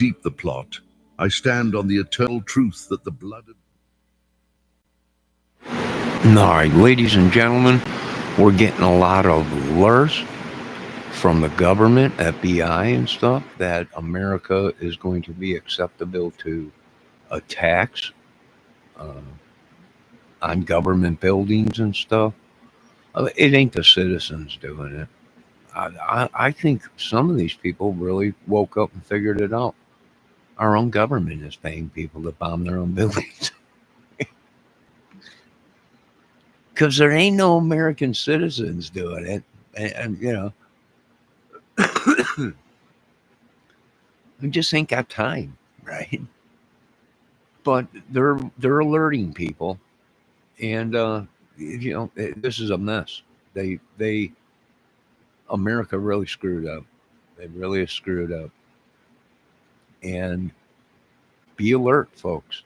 deep the plot, I stand on the eternal truth that the blood of All right, ladies and gentlemen, we're getting a lot of alerts from the government, FBI, and stuff that America is going to be acceptable to attacks uh, on government buildings and stuff. It ain't the citizens doing it. I think some of these people really woke up and figured it out. Our own government is paying people to bomb their own buildings because there ain't no American citizens doing it. And we just ain't got time, right? But they're alerting people, and this is a mess. They America really screwed up. They really have screwed up, and be alert, folks.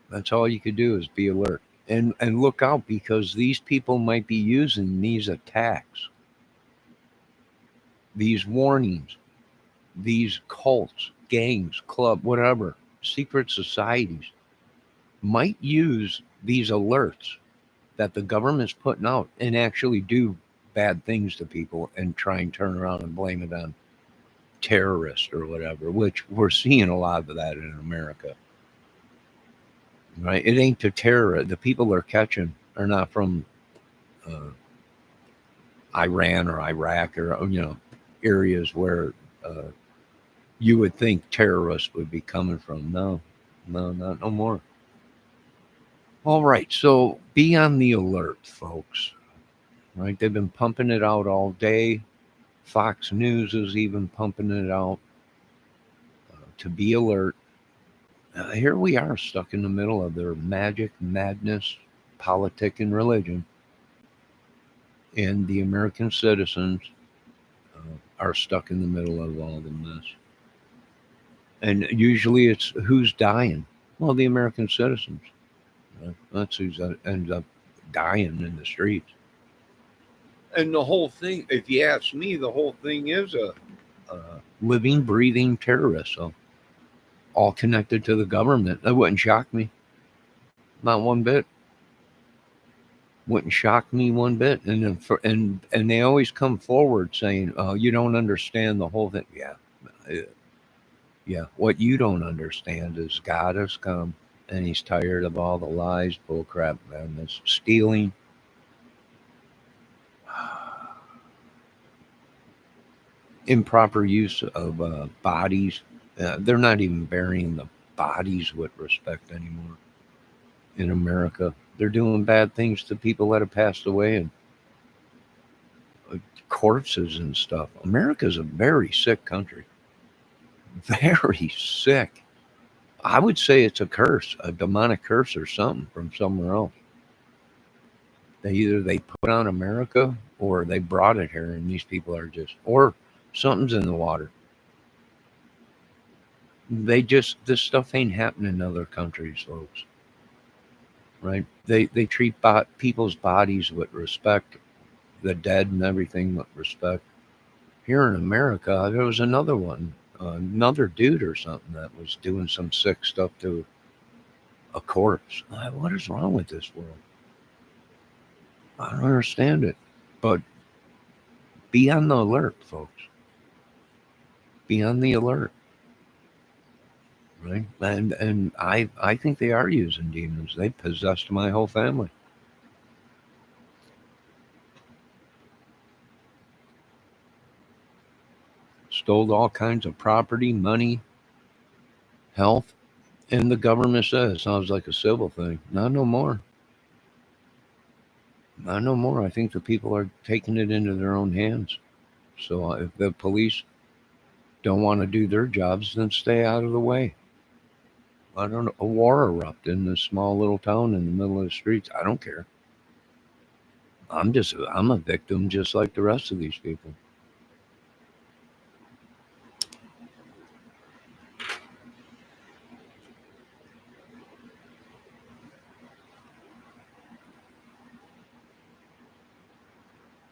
That's all you could do is be alert and look out because these people might be using these attacks, these warnings, these cults, gangs, club, whatever, secret societies might use these alerts that the government's putting out and actually do bad things to people and try and turn around and blame it on terrorists or whatever, which we're seeing a lot of that in America. Right? It ain't the terror. The people they're catching are not from uh, Iran or Iraq or areas where uh, you would think terrorists would be coming from. No, no, not no more. All right, so be on the alert, folks. Right? They've been pumping it out all day. Fox News is even pumping it out to be alert. Here we are stuck in the middle of their magic, madness, politic, and religion. And the American citizens are stuck in the middle of all the mess. And usually it's who's dying? Well, the American citizens. Right? That's who ends up dying in the streets. And the whole thing, if you ask me, the whole thing is a living, breathing terrorist. So all connected to the government. That wouldn't shock me. Not one bit. Wouldn't shock me one bit. And then and they always come forward saying, "Oh, you don't understand the whole thing." Yeah, yeah. What you don't understand is God has come, and He's tired of all the lies, bullcrap, madness, stealing. Improper use of bodies. They're not even burying the bodies with respect anymore in America. They're doing bad things to people that have passed away and corpses and stuff. America's a very sick country. Very sick. I would say it's a curse, a demonic curse or something from somewhere else. They put on America or they brought it here and these people are just or something's in the water. This stuff ain't happening in other countries, folks. Right? They treat people's bodies with respect, the dead and everything with respect. Here in America, there was another one, another dude or something that was doing some sick stuff to a corpse. What is wrong with this world? I don't understand it. But be on the alert, folks. Be on the alert, right? And I think they are using demons. They possessed my whole family. Stole all kinds of property, money, health, and the government says it sounds like a civil thing. Not no more. Not no more. I think the people are taking it into their own hands. So if the police don't want to do their jobs, then stay out of the way. I don't know. A war erupt in this small little town in the middle of the streets. I don't care. I'm a victim just like the rest of these people.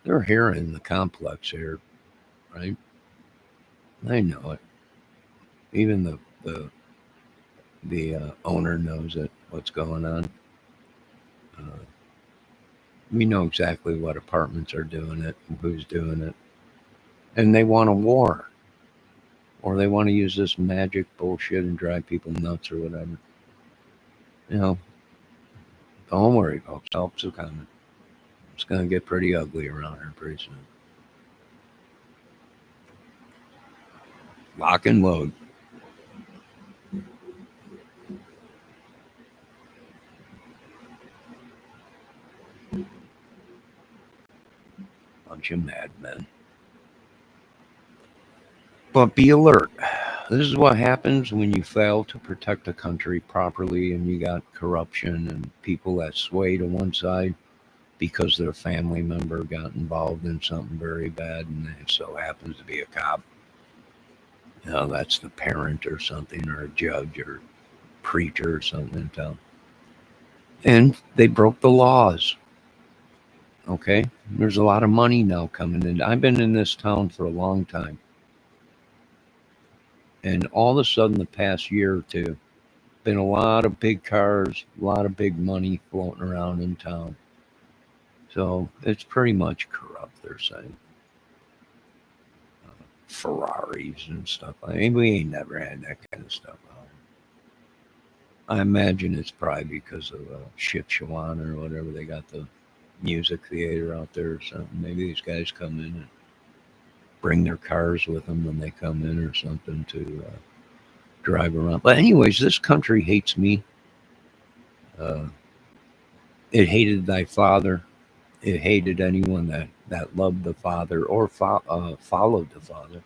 They're here in the complex here, right? I know it. Even the owner knows it. What's going on? Uh, we know exactly what apartments are doing it and who's doing it, and they want a war, or they want to use this magic bullshit and drive people nuts or whatever. You know, don't worry, folks. Help's coming. It's going to get pretty ugly around here pretty soon. Lock and load. Bunch of madmen. But be alert. This is what happens when you fail to protect the country properly and you got corruption and people that sway to one side because their family member got involved in something very bad and it so happens to be a cop. You know, that's the parent or something, or a judge or preacher or something in town. And they broke the laws. Okay? There's a lot of money now coming in. I've been in this town for a long time. And all of a sudden, the past year or two, been a lot of big cars, a lot of big money floating around in town. So it's pretty much corrupt, they're saying. Ferraris and stuff. I mean, we ain't never had that kind of stuff out. I imagine it's probably because of Shipshawana or whatever. They got the music theater out there or something. Maybe these guys come in and bring their cars with them when they come in or something to drive around. But anyways, this country hates me. Uh, it hated thy father. It hated anyone that loved the Father or followed the Father.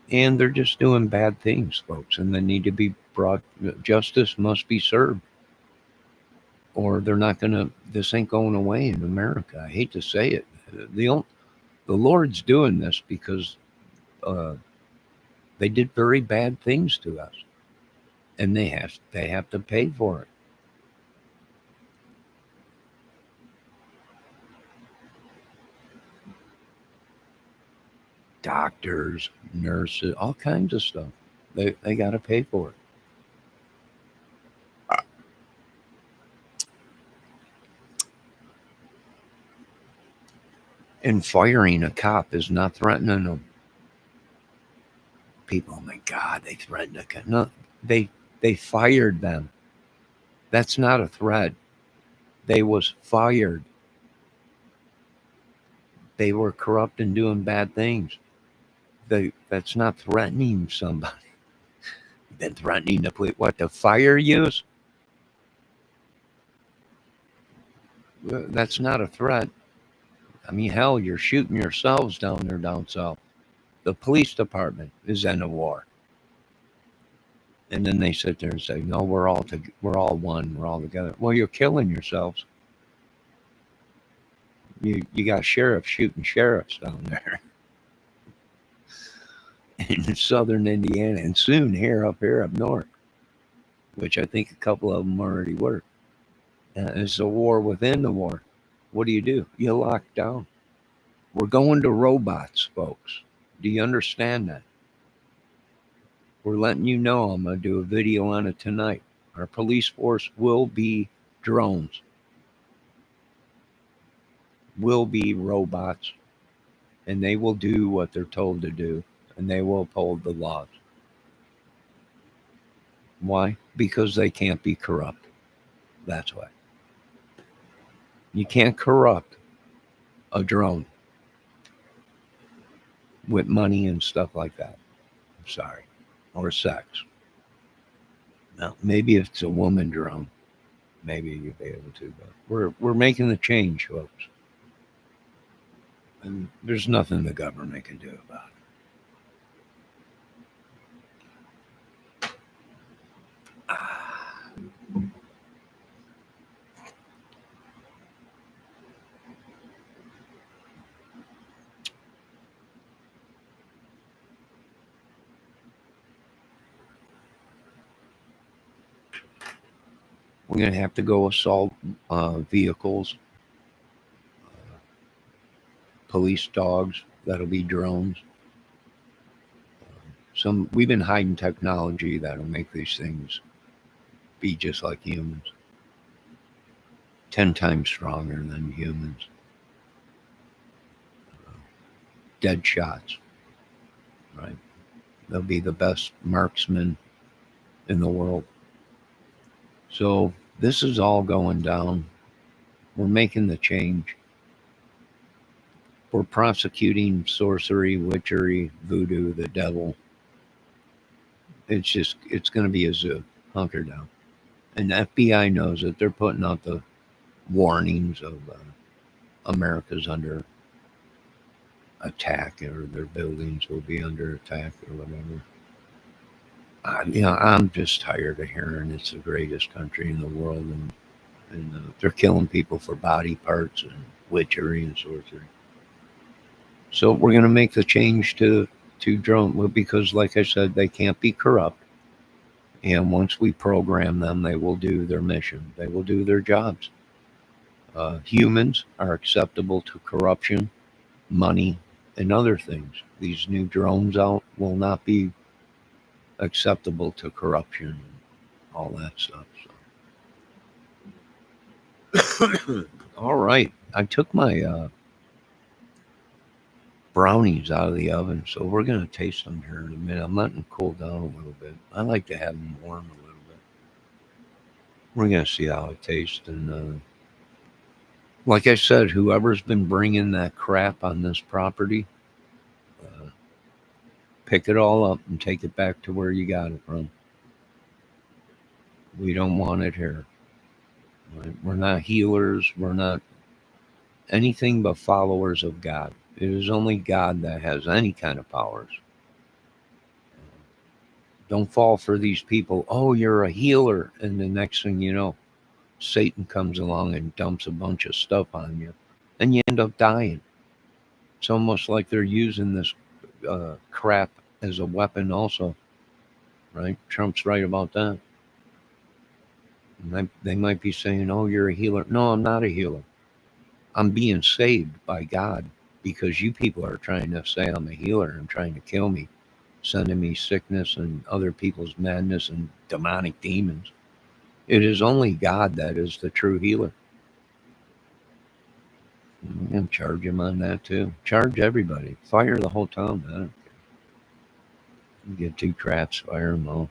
And they're just doing bad things, folks, and they need to be brought. Justice must be served, or they're not going to. This ain't going away in America. I hate to say it. The Lord's doing this because uh, they did very bad things to us, and they have to pay for it. Doctors, nurses, all kinds of stuff. They got to pay for it. And firing a cop is not threatening them. People, oh my God, they threatened a cop. No, they fired them. That's not a threat. They was fired. They were corrupt and doing bad things. That's not threatening somebody. You've been threatening to put what, to fire you? That's not a threat. I mean, hell, you're shooting yourselves down there down south. The police department is in a war. And then they sit there and say, "No, we're all one. We're all together." Well, you're killing yourselves. You got sheriffs shooting sheriffs down there in southern Indiana, and soon here up north, which I think a couple of them already were. It's a war within the war. What do? You lock down. We're going to robots, folks. Do you understand that? We're letting you know. I'm going to do a video on it tonight. Our police force will be drones, will be robots, and they will do what they're told to do, and they will uphold the laws. Why? Because they can't be corrupt. That's why. You can't corrupt a drone with money and stuff like that. I'm sorry. Or sex. Now, maybe if it's a woman drone, maybe you'd be able to, but we're making the change, folks. And there's nothing the government can do about it. We're going to have to go assault vehicles, police dogs, that'll be drones. We've been hiding technology that'll make these things be just like humans, 10 times stronger than humans. Dead shots, right? They'll be the best marksmen in the world. So this is all going down. We're making the change. We're prosecuting sorcery, witchery, voodoo, the devil. It's going to be a zoo. Hunker down. And the FBI knows it. They're putting out the warnings of America's under attack, or their buildings will be under attack, or whatever. I'm just tired of hearing it's the greatest country in the world, and they're killing people for body parts and witchery and sorcery. So we're going to make the change to drone, well, because, like I said, they can't be corrupt. And once we program them, they will do their mission. They will do their jobs. Humans are acceptable to corruption, money, and other things. These new drones out will not be acceptable to corruption and all that stuff. So. All right. I took my brownies out of the oven, so we're going to taste them here in a minute. I'm letting them cool down a little bit. I like to have them warm a little bit. We're going to see how it tastes. And like I said, whoever's been bringing that crap on this property, uh, pick it all up and take it back to where you got it from. We don't want it here. Right? We're not healers. We're not anything but followers of God. It is only God that has any kind of powers. Don't fall for these people. Oh, you're a healer. And the next thing you know, Satan comes along and dumps a bunch of stuff on you, and you end up dying. It's almost like they're using this crap as a weapon, also, right? Trump's right about that. And they might be saying, "Oh, you're a healer." No, I'm not a healer. I'm being saved by God because you people are trying to say I'm a healer and trying to kill me, sending me sickness and other people's madness and demonic demons. It is only God that is the true healer. I'm going to charge him on that too. Charge everybody. Fire the whole town. I don't care. You get two traps, fire them all.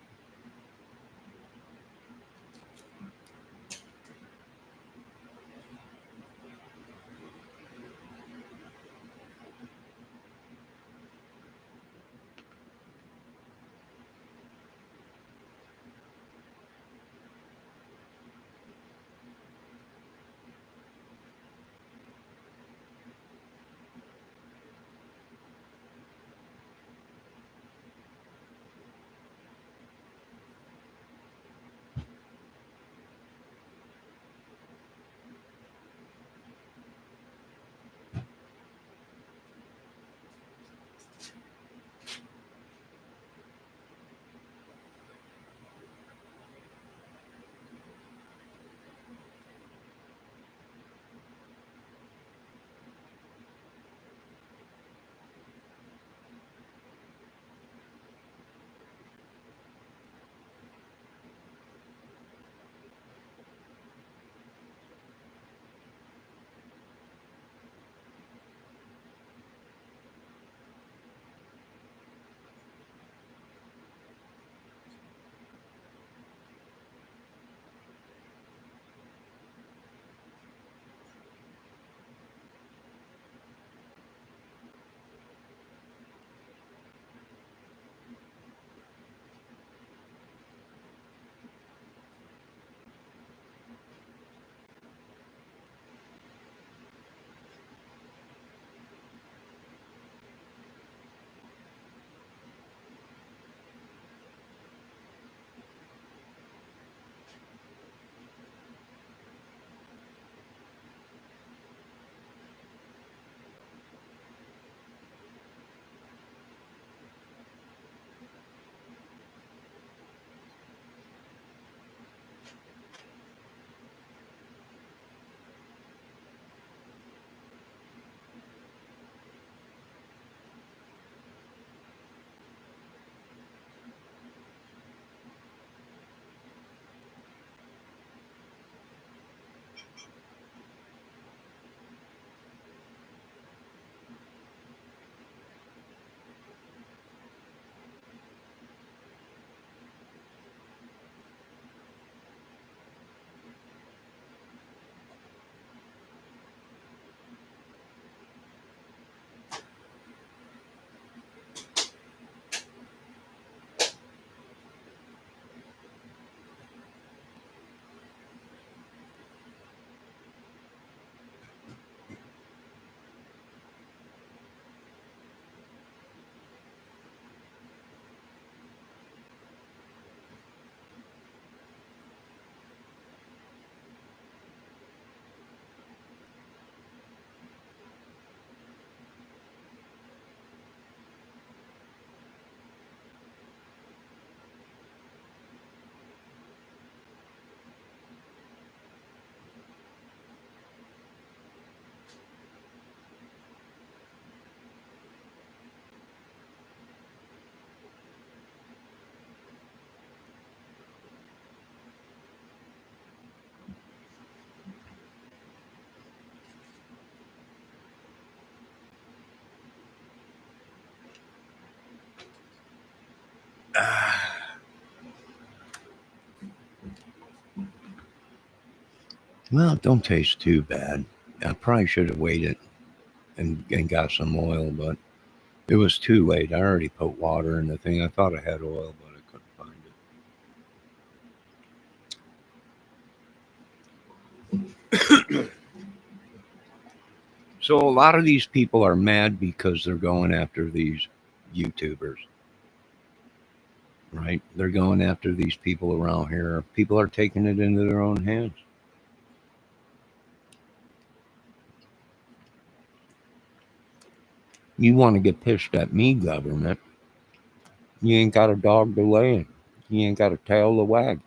Well, it don't taste too bad. I probably should have waited and got some oil, but it was too late. I already put water in the thing. I thought I had oil, but I couldn't find it. So a lot of these people are mad because they're going after these YouTubers, right? They're going after these people around here. People are taking it into their own hands. You want to get pissed at me, government? You ain't got a dog to lay in. You ain't got a tail to wag.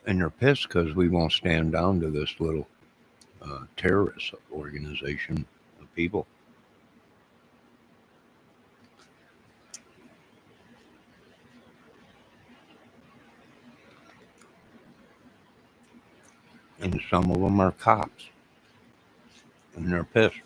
And they're pissed because we won't stand down to this little terrorist organization of people. And some of them are cops. And they're pissed.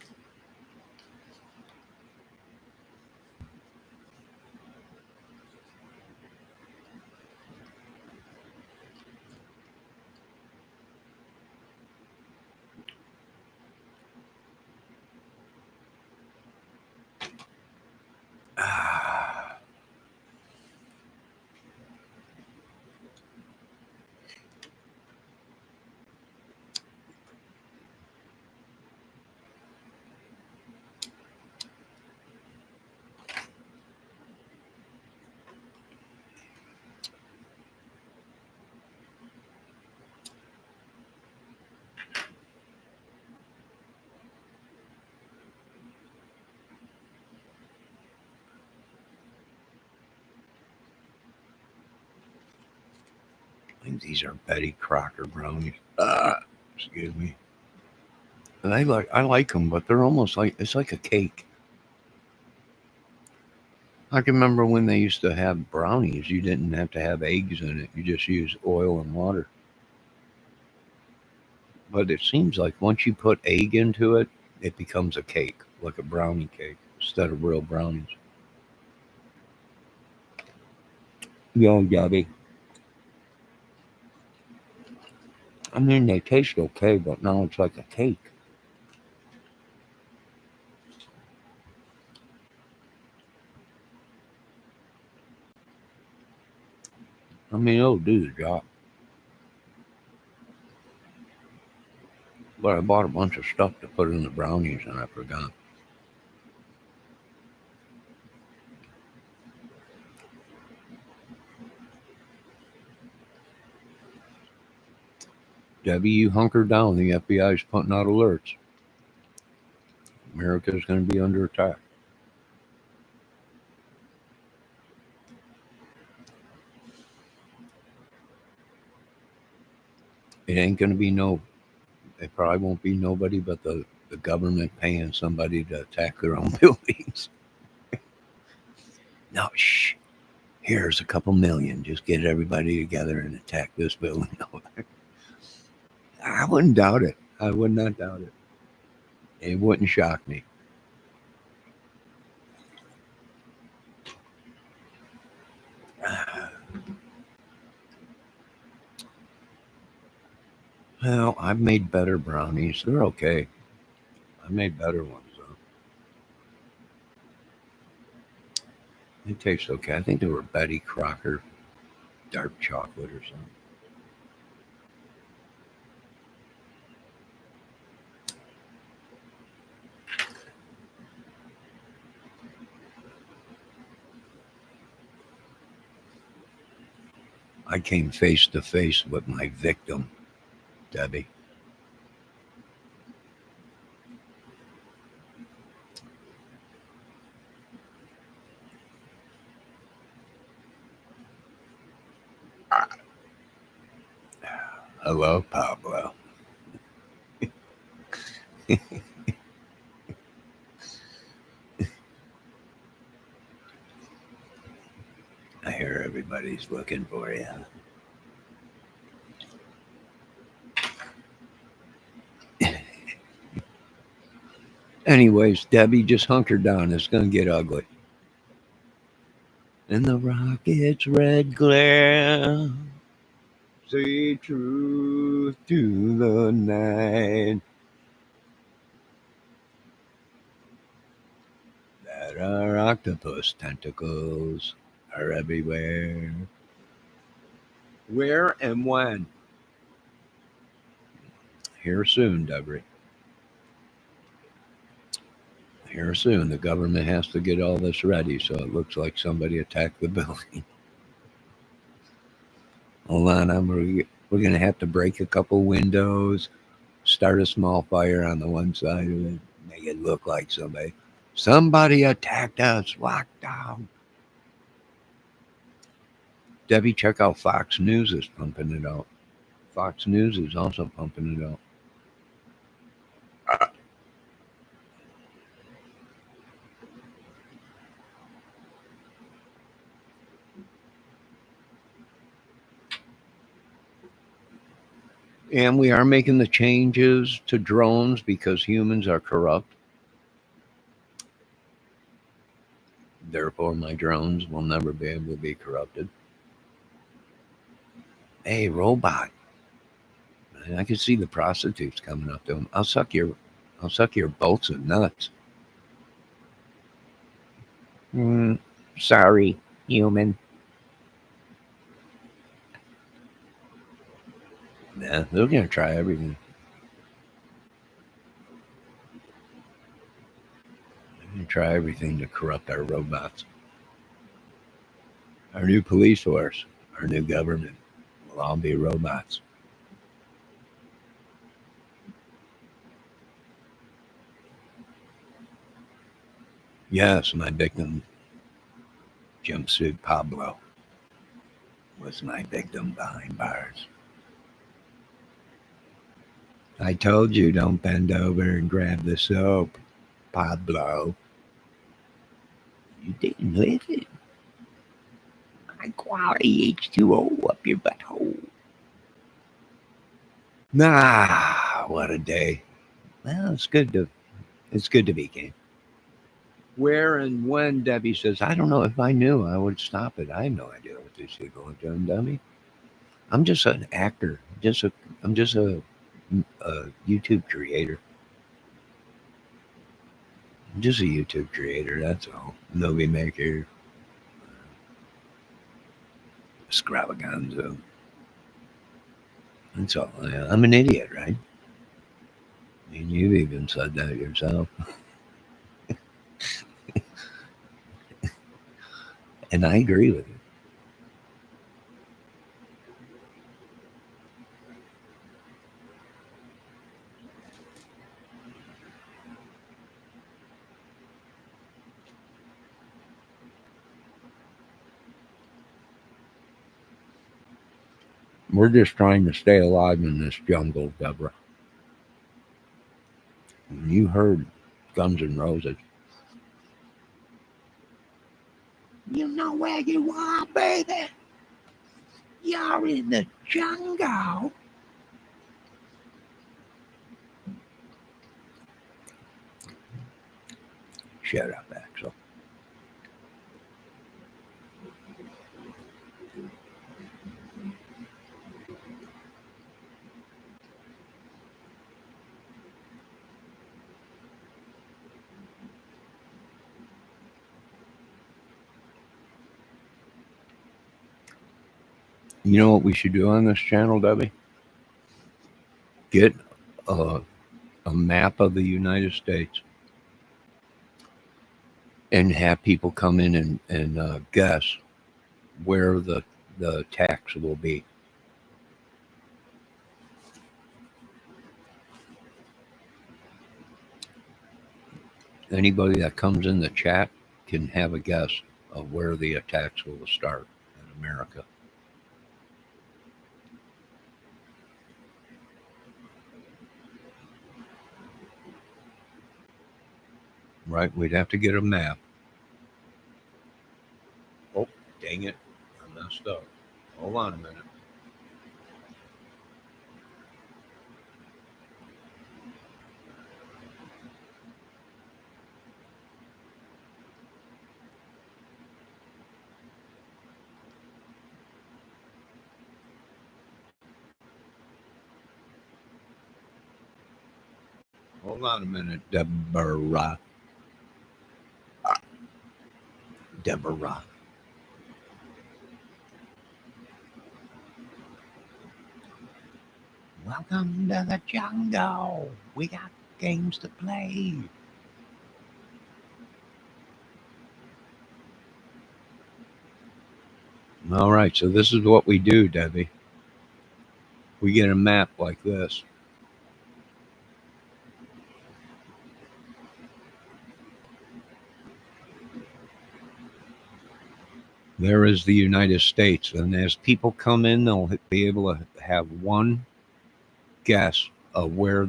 I think these are Betty Crocker brownies. Excuse me. And I like them, but they're almost like it's like a cake. I can remember when they used to have brownies. You didn't have to have eggs in it. You just use oil and water. But it seems like once you put egg into it, it becomes a cake, like a brownie cake, instead of real brownies. Yo, Gabby. I mean, they taste okay, but now it's like a cake. I mean, it'll do the job. But I bought a bunch of stuff to put in the brownies and I forgot. Debbie, you hunker down. The FBI's putting out alerts. America's going to be under attack. It ain't going to be no, it probably won't be nobody but the government paying somebody to attack their own buildings. No, shh. Here's a couple million. Just get everybody together and attack this building. I wouldn't doubt it. I would not doubt it. It wouldn't shock me. Well, I've made better brownies. They're okay. I made better ones though. They taste okay. I think they were Betty Crocker dark chocolate or something. I came face to face with my victim, Debbie. Hello, Pablo. I hear everybody's looking for you. Anyways, Debbie, just hunker down. It's going to get ugly. In the rocket's red glare, say truth to the night. That our octopus tentacles are everywhere. Where and when? Here soon, Deborah. Here soon. The government has to get all this ready, so it looks like somebody attacked the building. Hold on, we're going to have to break a couple windows, start a small fire on the one side of it, make it look like somebody attacked us, lockdown. Debbie, check out Fox News is pumping it out. Fox News is also pumping it out. And we are making the changes to drones because humans are corrupt. Therefore, my drones will never be able to be corrupted. Hey, robot. I can see the prostitutes coming up to him. I'll suck your bolts and nuts. Sorry, human. Yeah, they're gonna try everything. They're gonna try everything to corrupt our robots. Our new police force, our new government will all be robots. Yes, my victim, jumpsuit Pablo, was my victim behind bars. I told you don't bend over and grab the soap, Pablo. You didn't listen. High quality H2O up your butthole. Nah, what a day. Well, it's good to be game. Where and when Debbie says, I don't know. If I knew, I would stop it. I have no idea what these people are doing, dummy. I'm just an actor. I'm just a YouTube creator. I'm just a YouTube creator. That's all. Movie maker, extravaganza. That's all. I'm an idiot, right? I mean, you've even said that yourself, and I agree with you. We're just trying to stay alive in this jungle, Deborah. You heard Guns N' Roses. You know where you are, baby. You're in the jungle. Shut up, Axel. You know what we should do on this channel, Debbie? Get a, a map of the United States and have people come in and guess where the tax will be. Anybody that comes in the chat can have a guess of where the attacks will start in America. Right? We'd have to get a map. Oh, dang it. I messed up. Hold on a minute. Hold on a minute, Deborah. Deborah. Welcome to the jungle. We got games to play. All right, so this is what we do, Debbie. We get a map like this. There is the United States, and as people come in, they'll be able to have one guess of where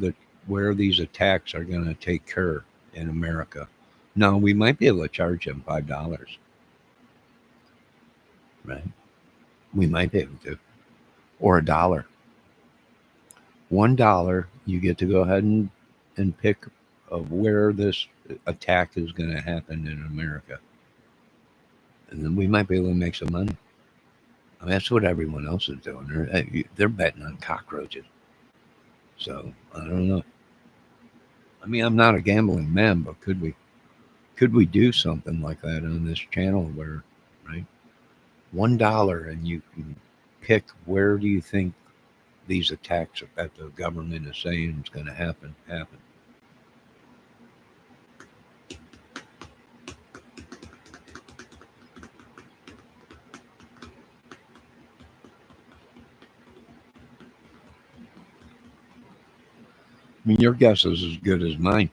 these attacks are going to take care in America. Now, we might be able to charge them $5, right? We might be able to, or $1. $1, you get to go ahead and pick of where this attack is going to happen in America, and then we might be able to make some money. I mean, that's what everyone else is doing. They're betting on cockroaches. So I don't know. I mean, I'm not a gambling man, but could we do something like that on this channel where, right, $1 and you can pick where do you think these attacks that the government is saying is going to happen. I mean, your guess is as good as mine.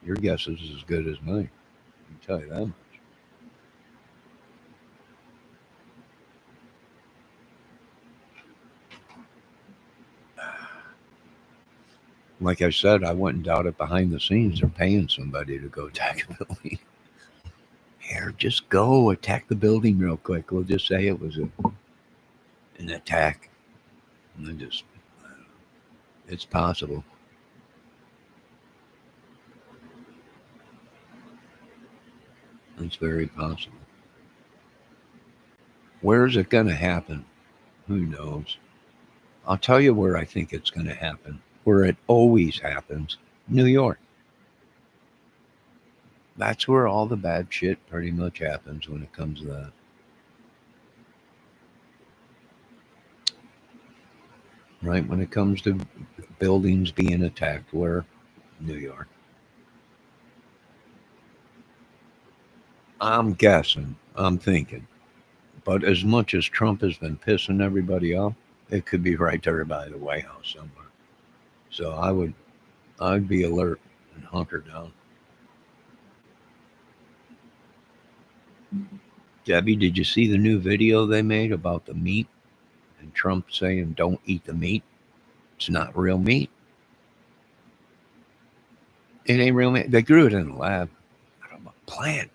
Your guess is as good as mine. I can tell you that much. Like I said, I went and doubted it behind the scenes. They're paying somebody to go attack a building. Here, just go attack the building real quick. We'll just say it was an attack. And then just, it's possible. It's very possible. Where is it going to happen? Who knows? I'll tell you where I think it's going to happen. Where it always happens. New York. That's where all the bad shit pretty much happens when it comes to that. Right? When it comes to buildings being attacked, where? New York. I'm guessing. I'm thinking. But as much as Trump has been pissing everybody off, it could be right there by the White House somewhere. So I'd be alert and hunker down. Debbie, did you see the new video they made about the meat? And Trump saying, don't eat the meat. It's not real meat. It ain't real meat. They grew it in a lab. Out of a plant.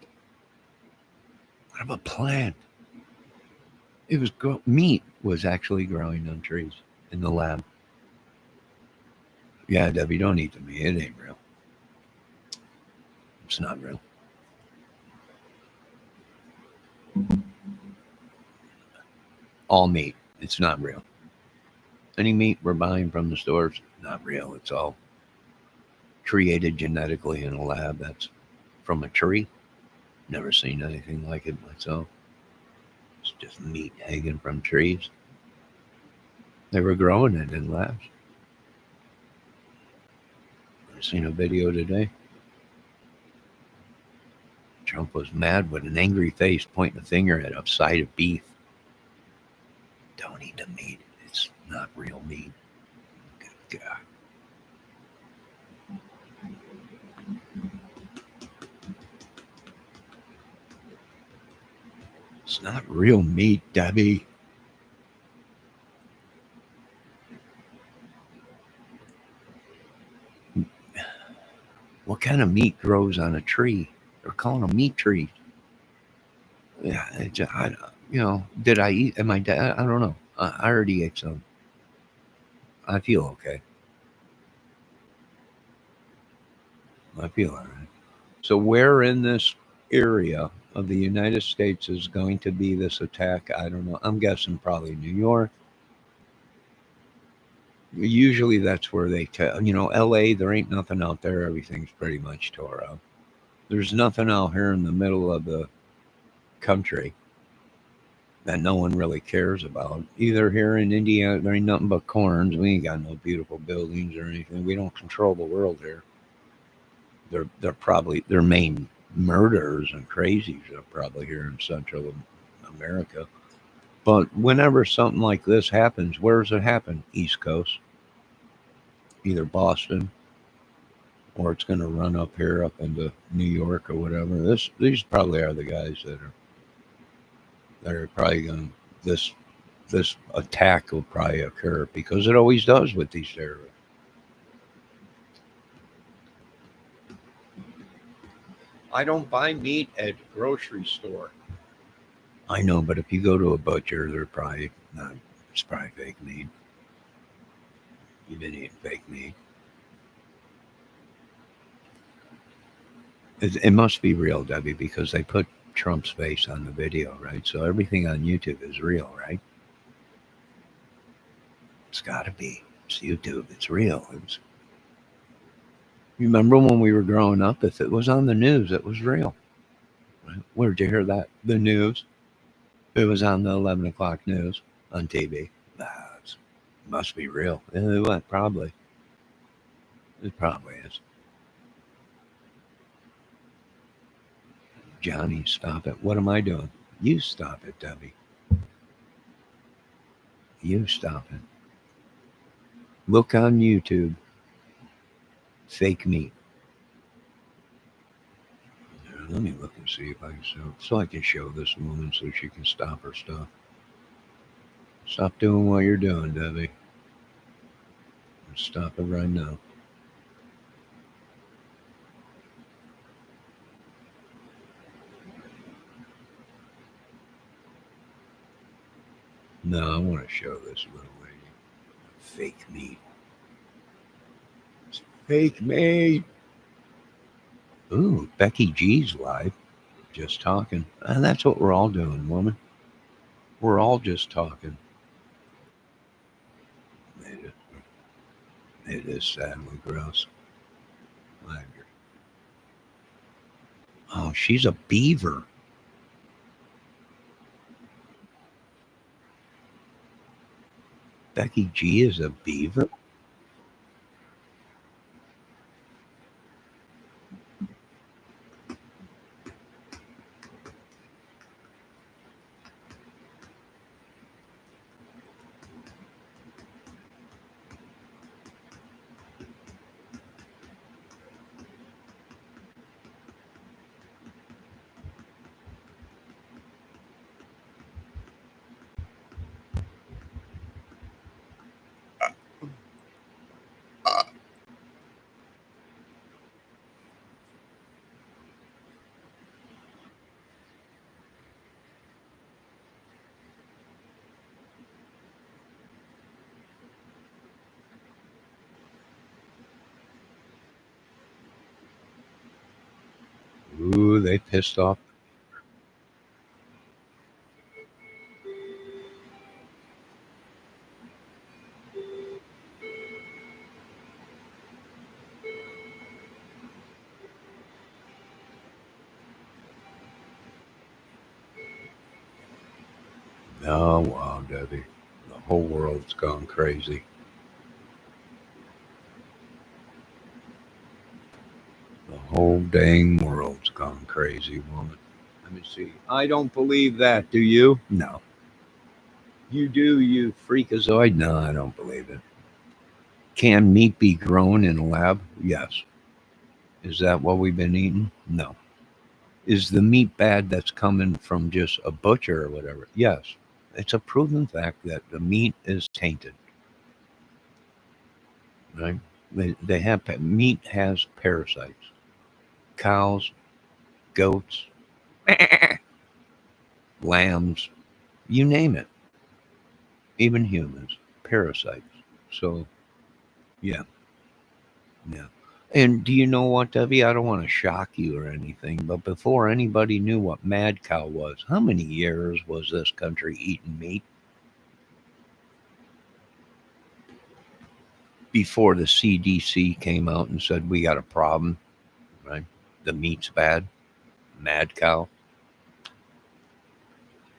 Out of a plant. It was meat was actually growing on trees in the lab. Yeah, Debbie, don't eat the meat. It ain't real. It's not real. All meat. It's not real. Any meat we're buying from the stores, not real. It's all created genetically in a lab. That's from a tree. Never seen anything like it myself. It's just meat hanging from trees. They were growing it in labs. I seen a video today. Trump was mad with an angry face, pointing a finger at a side of beef. Don't eat the meat. It's not real meat. Good God. It's not real meat, Debbie. What kind of meat grows on a tree? They're calling them meat trees. Yeah, did I eat? Am I dead? I don't know. I already ate some. I feel okay. I feel all right. So where in this area of the United States is going to be this attack? I don't know. I'm guessing probably New York. Usually that's where they tell, LA, there ain't nothing out there. Everything's pretty much tore up. There's nothing out here in the middle of the country that no one really cares about. Either here in Indiana, there ain't nothing but corns. We ain't got no beautiful buildings or anything. We don't control the world here. They're probably their main murderers and crazies are probably here in Central America. But whenever something like this happens, where does it happen? East Coast, either Boston, or it's going to run up here up into New York or whatever. These probably are the guys that are probably going to this attack will probably occur because it always does with these terrorists. I don't buy meat at grocery store. I know, but if you go to a butcher, they're probably not. It's probably fake meat. You've been eating fake meat. It must be real, Debbie, because they put Trump's face on the video, right? So everything on YouTube is real, right? It's got to be. It's YouTube. It's real. You remember when we were growing up? If it was on the news, it was real. Right? Where'd you hear that? The news. It was on the 11 o'clock news on TV. It must be real. Probably. It probably is. Johnny, stop it. What am I doing? You stop it, Debbie. You stop it. Look on YouTube. Fake meat. Let me look and see if I can so I can show this woman so she can stop her stuff. Stop doing what you're doing, Debbie. Stop it right now. No, I want to show this little lady. Fake meat. It's fake meat. Ooh, Becky G's live. Just talking. And that's what we're all doing, woman. We're all just talking. It is sadly gross. Oh, she's a beaver. Becky G is a beaver? Ooh, they pissed off. Oh, wow, Debbie. The whole world's gone crazy. The whole dang world's gone crazy, woman. Let me see. I don't believe that. Do you? No. You do, you freakazoid? No, I don't believe it. Can meat be grown in a lab? Yes. Is that what we've been eating? No. Is the meat bad that's coming from just a butcher or whatever? Yes. It's a proven fact that the meat is tainted. Right? They have meat has parasites. Cows, goats, lambs, you name it. Even humans, parasites. So, yeah, yeah. And do you know what, Debbie? I don't want to shock you or anything, but before anybody knew what mad cow was, how many years was this country eating meat before the CDC came out and said we got a problem, right? The meat's bad. Mad cow.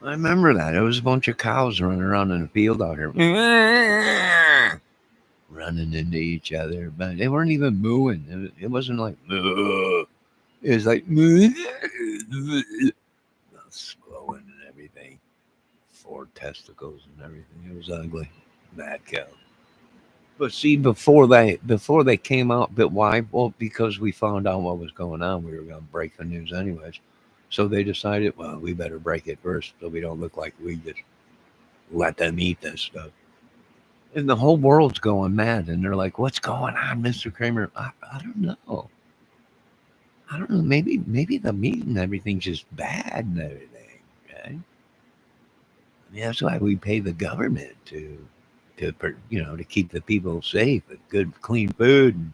I remember that. It was a bunch of cows running around in the field out here, running into each other, but they weren't even mooing. It wasn't like moo. It was like moo, slowing and everything. Four testicles and everything. It was ugly. Mad cow. But see, before they came out, but why? Well, because we found out what was going on. We were going to break the news anyways. So they decided, well, we better break it first so we don't look like we just let them eat this stuff. And the whole world's going mad. And they're like, what's going on, Mr. Kramer? I don't know. I don't know. Maybe the meat and everything's just bad and everything, right? I mean, that's why we pay the government to keep the people safe with good, clean food.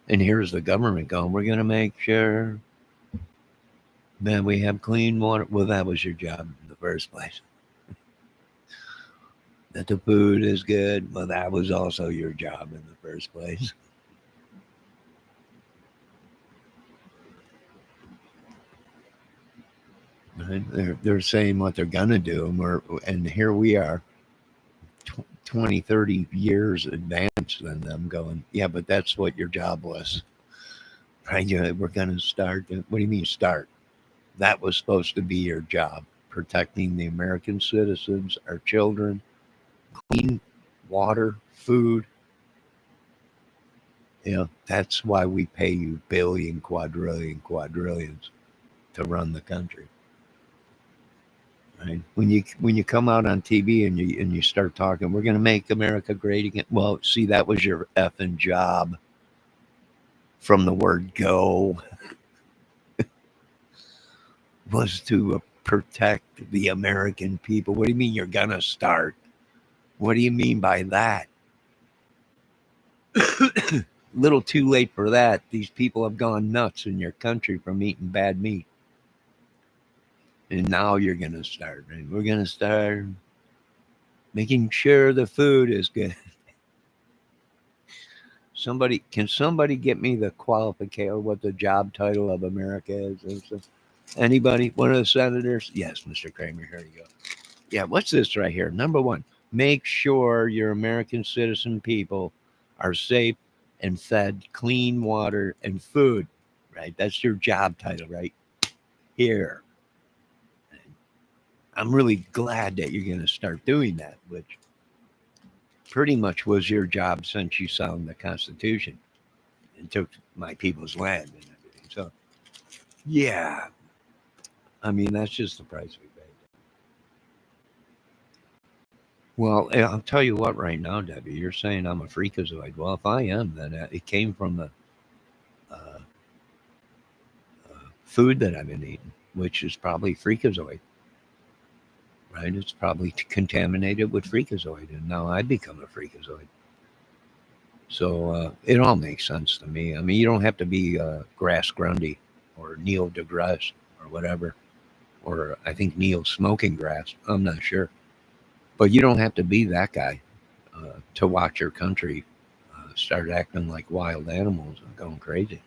And here's the government going, we're going to make sure that we have clean water. Well, that was your job in the first place. That the food is good. Well, that was also your job in the first place. Right? They're saying what they're going to do. And here we are, 20, 30 years advanced than them going, yeah, but that's what your job was. Right? We're going to start. What do you mean start? That was supposed to be your job, protecting the American citizens, our children, clean water, food. That's why we pay you billion, quadrillions to run the country. Right? When you come out on TV and you start talking, we're going to make America great again. Well, see, that was your effing job from the word go, was to protect the American people. What do you mean you're going to start? What do you mean by that? Little too late for that. These people have gone nuts in your country from eating bad meat. And now you're going to start. Right? We're going to start making sure the food is good. Can somebody get me the qualification, what the job title of America is? Anybody? One of the senators? Yes, Mr. Kramer. Here you go. Yeah, what's this right here? Number one, make sure your American citizen people are safe and fed clean water and food. Right? That's your job title, right? Here. I'm really glad that you're going to start doing that, which pretty much was your job since you signed the Constitution and took my people's land and everything. So, yeah, I mean, that's just the price we paid. Well, I'll tell you what right now, Debbie, you're saying I'm a freakazoid. Well, if I am, then it came from the uh, food that I've been eating, which is probably freakazoid, right? It's probably contaminated with freakazoid, and now I become a freakazoid. So it all makes sense to me. I mean, you don't have to be Grass Grundy or Neil deGrasse or whatever, or I think Neil smoking grass. I'm not sure, but you don't have to be that guy to watch your country start acting like wild animals and going crazy.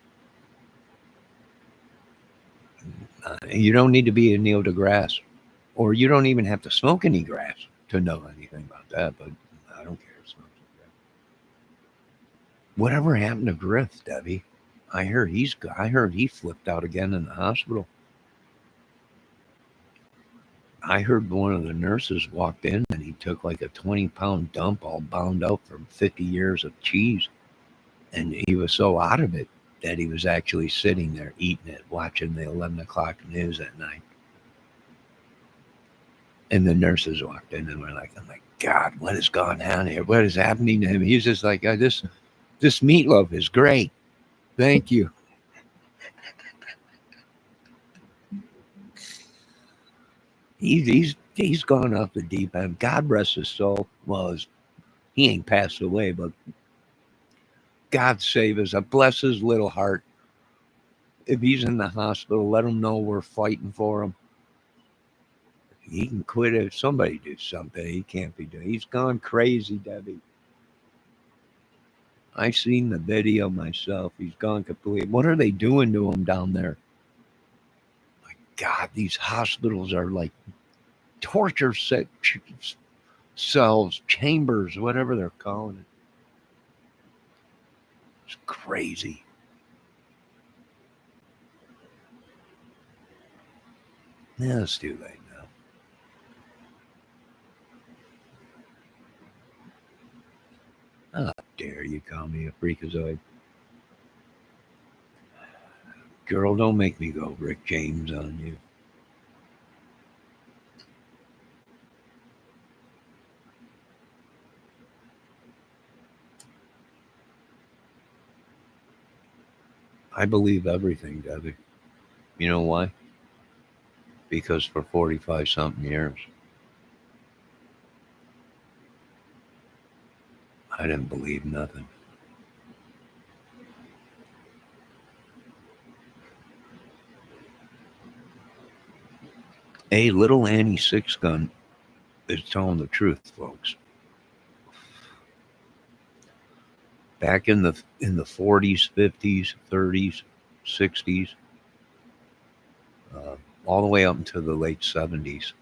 You don't need to be a Neil deGrasse, or you don't even have to smoke any grass to know anything about that. But I don't care. Whatever happened to Griff, Debbie? I heard he flipped out again in the hospital. I heard one of the nurses walked in and he took like a 20-pound dump all bound up from 50 years of cheese. And he was so out of it that he was actually sitting there eating it, watching the 11 o'clock news at night. And the nurses walked in and were like, oh my God, what has gone on here? What is happening to him? He's just like, this meatloaf is great. Thank you. He's gone off the deep end. God rest his soul. Well, he ain't passed away, but God save us. Bless his little heart. If he's in the hospital, let him know we're fighting for him. He can quit if somebody do something. He can't be doing. He's gone crazy, Debbie. I seen the video myself. He's gone complete. What are they doing to him down there? My God, these hospitals are like torture cells, chambers, whatever they're calling it. It's crazy. Yeah, it's too late now. How dare you call me a freakazoid? Girl, don't make me go Rick James on you. I believe everything, Debbie. You know why? Because for 45 something years, I didn't believe nothing. A little Annie Six Gun is telling the truth, folks. Back in the 40s, 50s, 30s, 60s, all the way up into the late 70s,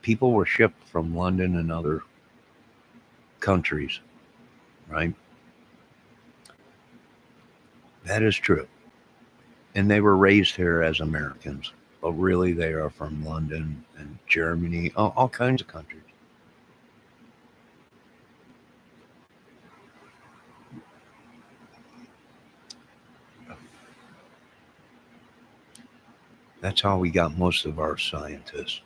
people were shipped from London and other countries, right? That is true. And they were raised here as Americans, but really they are from London and Germany, all kinds of countries. That's how we got most of our scientists.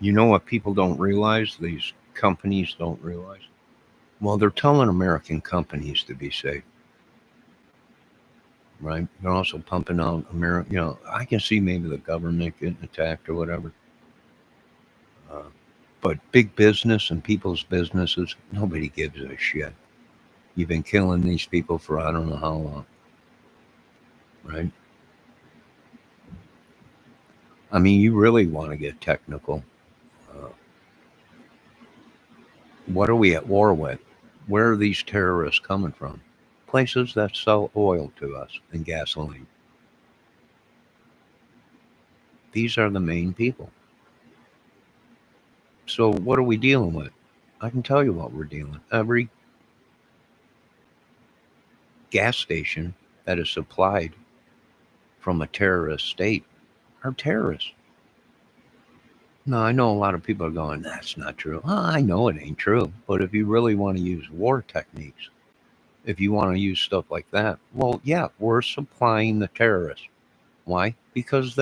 You know what people don't realize? These companies don't realize? Well, they're telling American companies to be safe, right? They're also pumping out America. I can see maybe the government getting attacked or whatever. Uh, but big business and people's businesses, nobody gives a shit. You've been killing these people for I don't know how long, right? I mean, you really want to get technical. Uh, what are we at war with? Where are these terrorists coming from? Places that sell oil to us and gasoline. These are the main people. So what are we dealing with? I can tell you what we're dealing. Every gas station that is supplied from a terrorist state are terrorists. Now, I know a lot of people are going, that's not true. I know it ain't true. But if you really want to use war techniques, if you want to use stuff like that, well, yeah, we're supplying the terrorists. Why? Because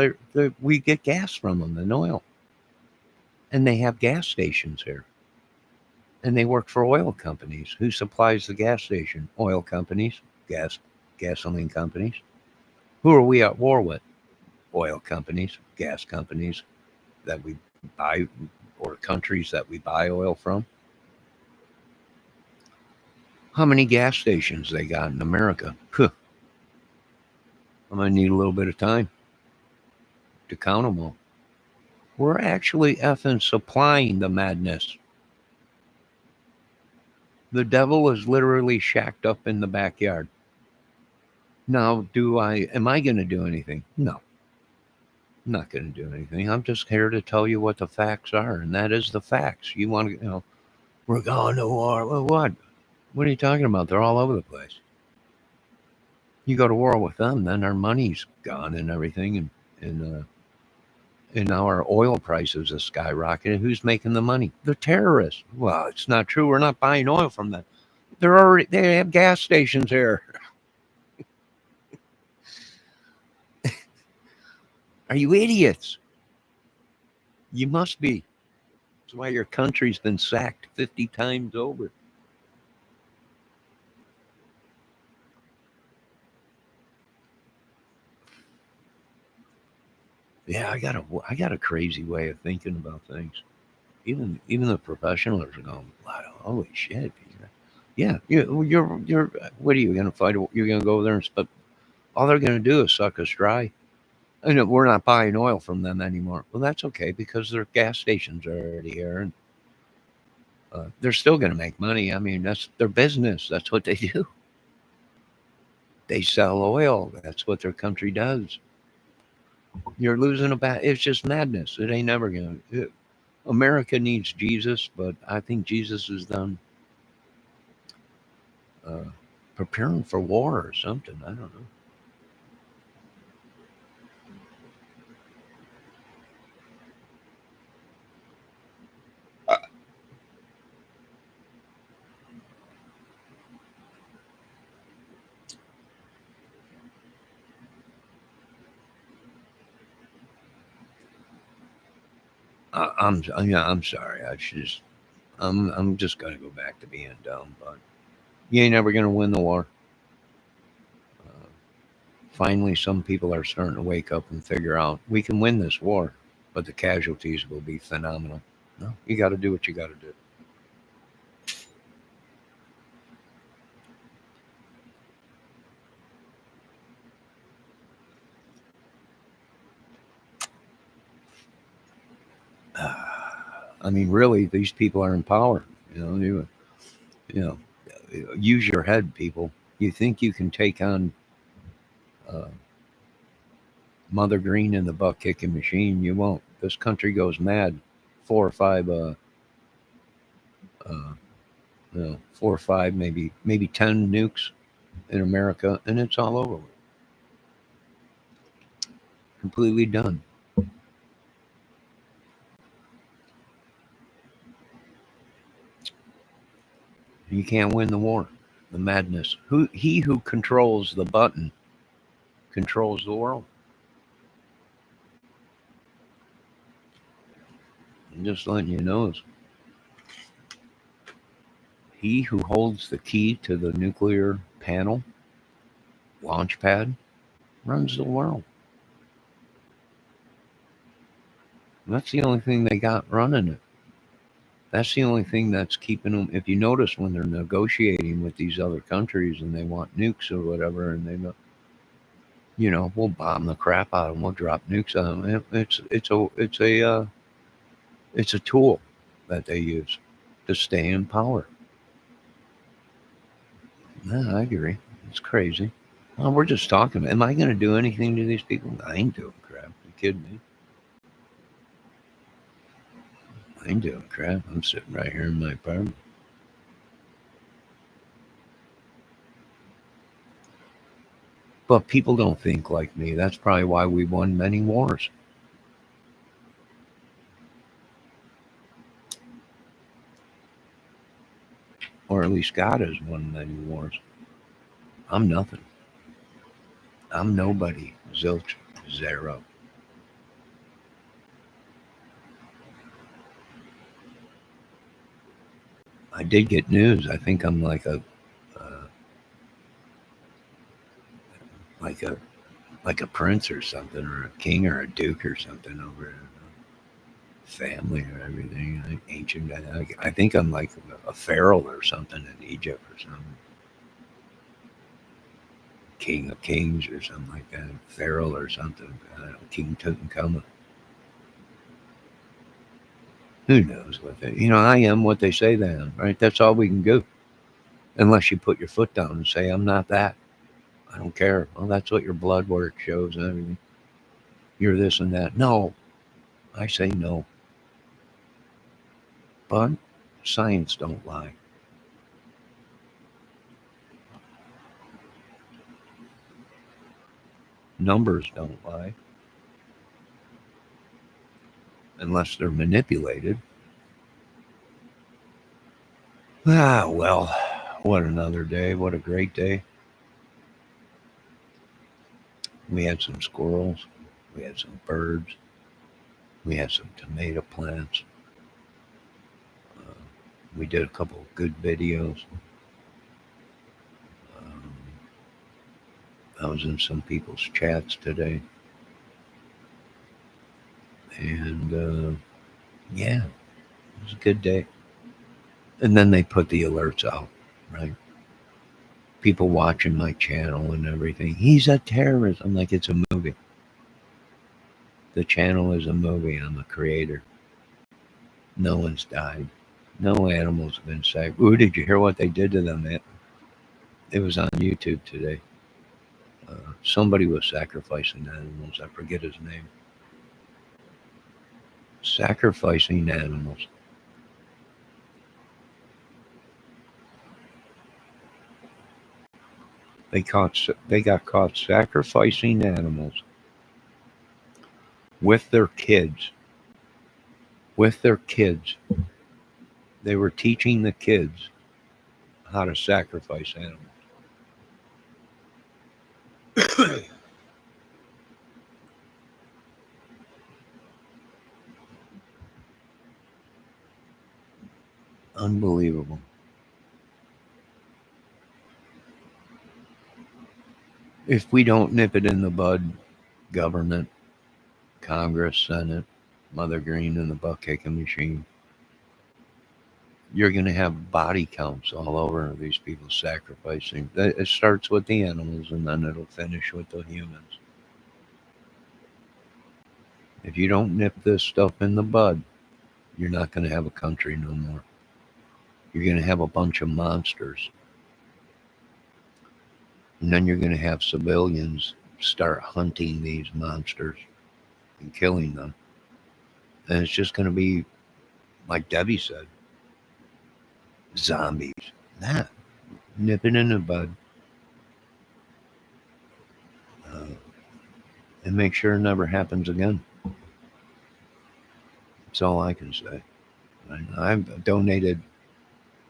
we get gas from them and oil. And they have gas stations here. And they work for oil companies. Who supplies the gas station? Oil companies, gasoline companies. Who are we at war with? Oil companies, gas companies that we buy, or countries that we buy oil from. How many gas stations they got in America? I'm gonna need a little bit of time to count them all. We're actually effing supplying the madness. The devil is literally shacked up in the backyard. Now, am I going to do anything? No, I'm not going to do anything. I'm just here to tell you what the facts are, and that is the facts. You want to, we're going to war. Well, what? What are you talking about? They're all over the place. You go to war with them, then our money's gone and everything, And now our oil prices are skyrocketing. Who's making the money? The terrorists. Well, it's not true. We're not buying oil from them. They have gas stations here. Are you idiots? You must be. That's why your country's been sacked 50 times over. Yeah, I got a crazy way of thinking about things. Even the professionals are going, wow, holy shit. Yeah, you're. What are you going to fight? You're going to go there and all they're going to do is suck us dry. And we're not buying oil from them anymore. Well, that's okay because their gas stations are already here, and they're still going to make money. I mean, that's their business. That's what they do. They sell oil. That's what their country does. You're losing a bat. It's just madness. It ain't never going to. America needs Jesus, but I think Jesus is done uh, preparing for war or something. I don't know. I'm sorry. I'm just gonna go back to being dumb. But you ain't never gonna win the war. Uh, Finally, some people are starting to wake up and figure out we can win this war, but the casualties will be phenomenal. No, you got to do what you got to do. I mean, really, these people are in power. You know, use your head, people. You think you can take on uh, Mother Green and the butt kicking machine? You won't. This country goes mad. Four or five, uh, 4 or 5, maybe 10 nukes in America, and it's all over with. Completely done. You can't win the war. The madness. He who controls the button controls the world. I'm just letting you know. He who holds the key to the nuclear panel launch pad runs the world. And that's the only thing they got running it. That's the only thing that's keeping them. If you notice when they're negotiating with these other countries and they want nukes or whatever, and they go, we'll bomb the crap out of them. We'll drop nukes on them. It's a tool that they use to stay in power. Yeah, I agree. It's crazy. Well, we're just talking. Am I going to do anything to these people? I ain't doing crap. You kidding me? I ain't doing crap. I'm sitting right here in my apartment. But people don't think like me. That's probably why we won many wars, or at least God has won many wars. I'm nothing. I'm nobody. Zilch. Zero. I did get news. I think I'm uh, like a like a prince or something, or a king or a duke or something over family or everything. Like ancient. I think I'm like a pharaoh or something in Egypt or something. King of Kings or something like that. Pharaoh or something. I don't know, King Tutankhamun. Who knows what they? I am what they say I am. Right. That's all we can do. Unless you put your foot down and say I'm not that. I don't care. Well, that's what your blood work shows and everything. You're this and that. No, I say no. But science don't lie. Numbers don't lie. unless they're manipulated. Ah, well, what another day. What a great day. We had some squirrels. We had some birds. We had some tomato plants. Uh, we did a couple of good videos. Um, I was in some people's chats today. And yeah, it was a good day. And then they put the alerts out, right? People watching my channel and everything. He's a terrorist. I'm like, it's a movie. The channel is a movie. I'm a creator. No one's died. No animals have been saved. Ooh, did you hear what they did to them? It was on YouTube today. Somebody was sacrificing animals. I forget his name. Sacrificing animals. They got caught sacrificing animals with their kids. With their kids. They were teaching the kids how to sacrifice animals. Unbelievable. If we don't nip it in the bud, government, Congress, Senate, Mother Green, and the butt kicking machine, you're going to have body counts all over these people sacrificing. It starts with the animals and then it'll finish with the humans. If you don't nip this stuff in the bud, you're not going to have a country no more. You're going to have a bunch of monsters. And then you're going to have civilians start hunting these monsters and killing them. And it's just going to be, like Debbie said, zombies. Nah, nip it in the bud. And make sure it never happens again. That's all I can say. I've donated,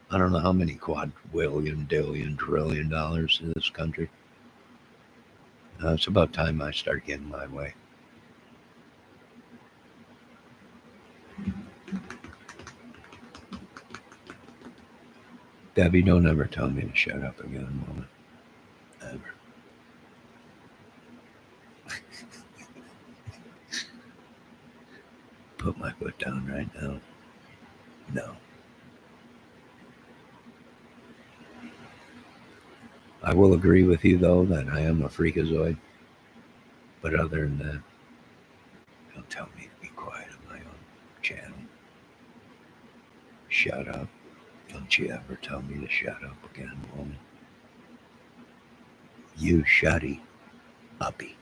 I don't know how many quadrillion, dillion, trillion dollars to this country. It's about time I start getting my way. Debbie, don't ever tell me to shut up again, woman. Ever. Put my foot down right now. No. I will agree with you, though, that I am a freakazoid. But other than that, don't tell me to be quiet on my own channel. Shut up. Don't you ever tell me to shut up again, woman. You shutty uppy.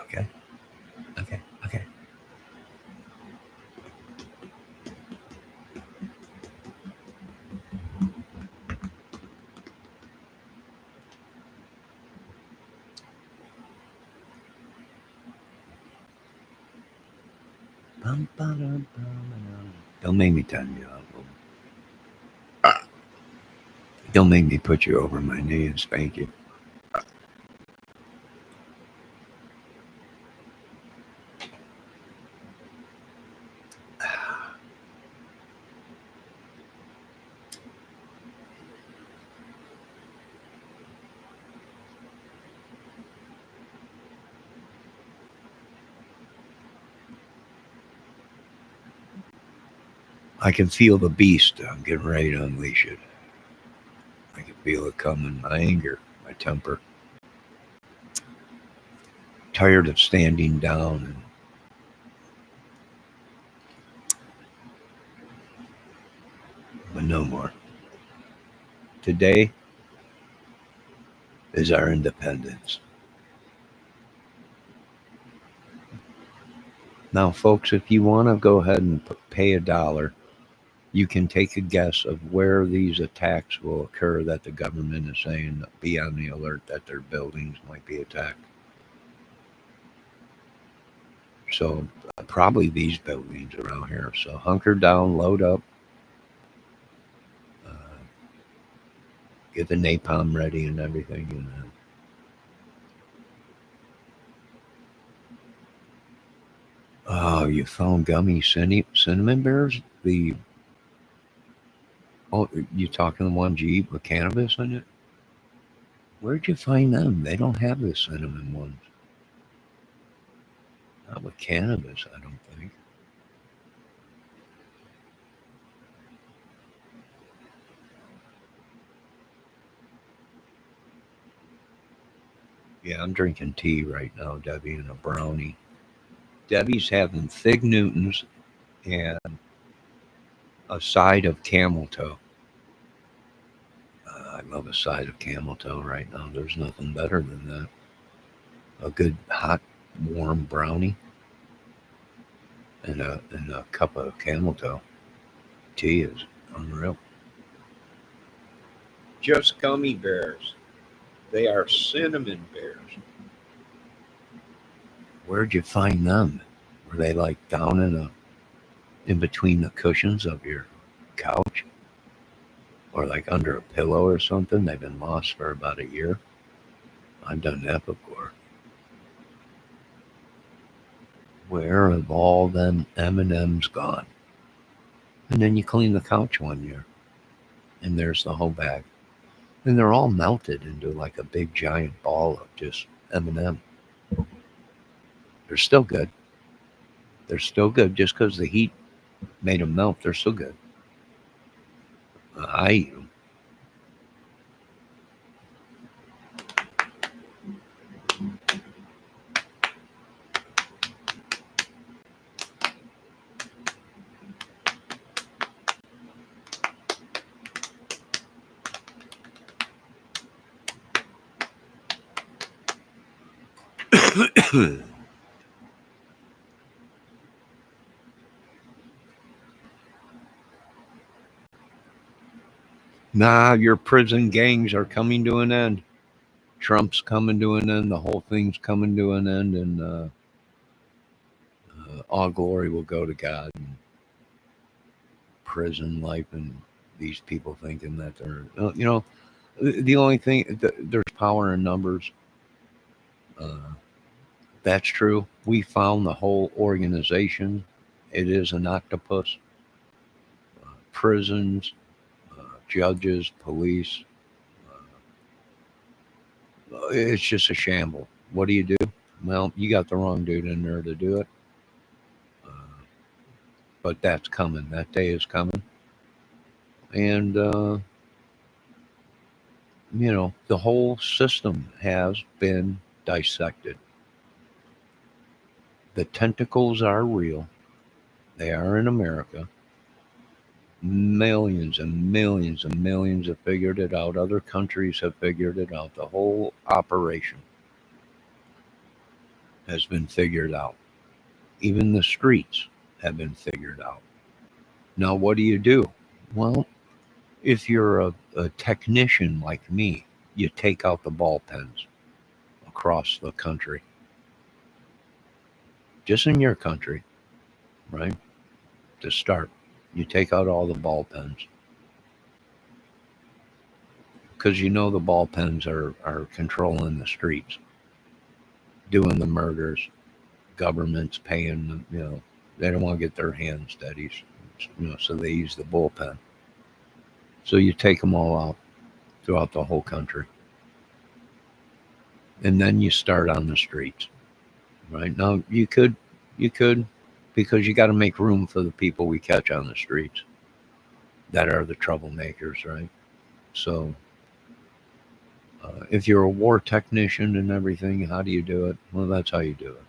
Okay? Okay, okay. Don't make me turn you up, woman. Don't make me put you over my knee and spank you. I can feel the beast. I'm getting ready to unleash it. I can feel it coming. My anger, my temper. Tired of standing down. But no more. Today is our independence. Now, folks, if you want to go ahead and pay $1, you can take a guess of where these attacks will occur that the government is saying be on the alert that their buildings might be attacked. So probably these buildings around here. So hunker down, load up, uh, get the napalm ready and everything. And oh, you found gummy cinnamon bears? You talking the ones you eat with cannabis in it? Where'd you find them? They don't have the cinnamon ones. Not with cannabis, I don't think. Yeah, I'm drinking tea right now, Debbie, and a brownie. Debbie's having Fig Newtons and a side of camel toe. I love a side of camel toe right now. There's nothing better than that. A good hot, warm brownie and a cup of camel toe. Tea is unreal. Just gummy bears. They are cinnamon bears. Where'd you find them? Were they like down in between the cushions of your couch? Or like under a pillow or something? They've been lost for about a year. I've done that before. Where have all them M&Ms gone? And then you clean the couch one year, and there's the whole bag. And they're all melted into like a big giant ball of just M&M. They're still good. They're still good just because the heat made them melt. They're still good. I eat them. Nah, your prison gangs are coming to an end. Trump's coming to an end. The whole thing's coming to an end, and all glory will go to God. And prison life and these people thinking that they're, the only thing, there's power in numbers. Uh, that's true. We found the whole organization. It is an octopus. Prisons, judges, police. It's just a shamble. What do you do? Well, you got the wrong dude in there to do it. Uh, but that's coming. That day is coming. And, the whole system has been dissected. The tentacles are real. They are in America. Millions and millions and millions have figured it out. Other countries have figured it out. The whole operation has been figured out. Even the streets have been figured out. Now, what do you do? Well, if you're a technician like me, you take out the ball pens across the country. Just in your country, right? To start, you take out all the ball pens. Because the ball pens are controlling the streets, doing the murders, government's paying them, they don't want to get their hands dirty, so they use the bullpen. So you take them all out throughout the whole country. And then you start on the streets, right? Now you could, because you got to make room for the people we catch on the streets that are the troublemakers, right? So if you're a war technician and everything, how do you do it? Well, that's how you do it.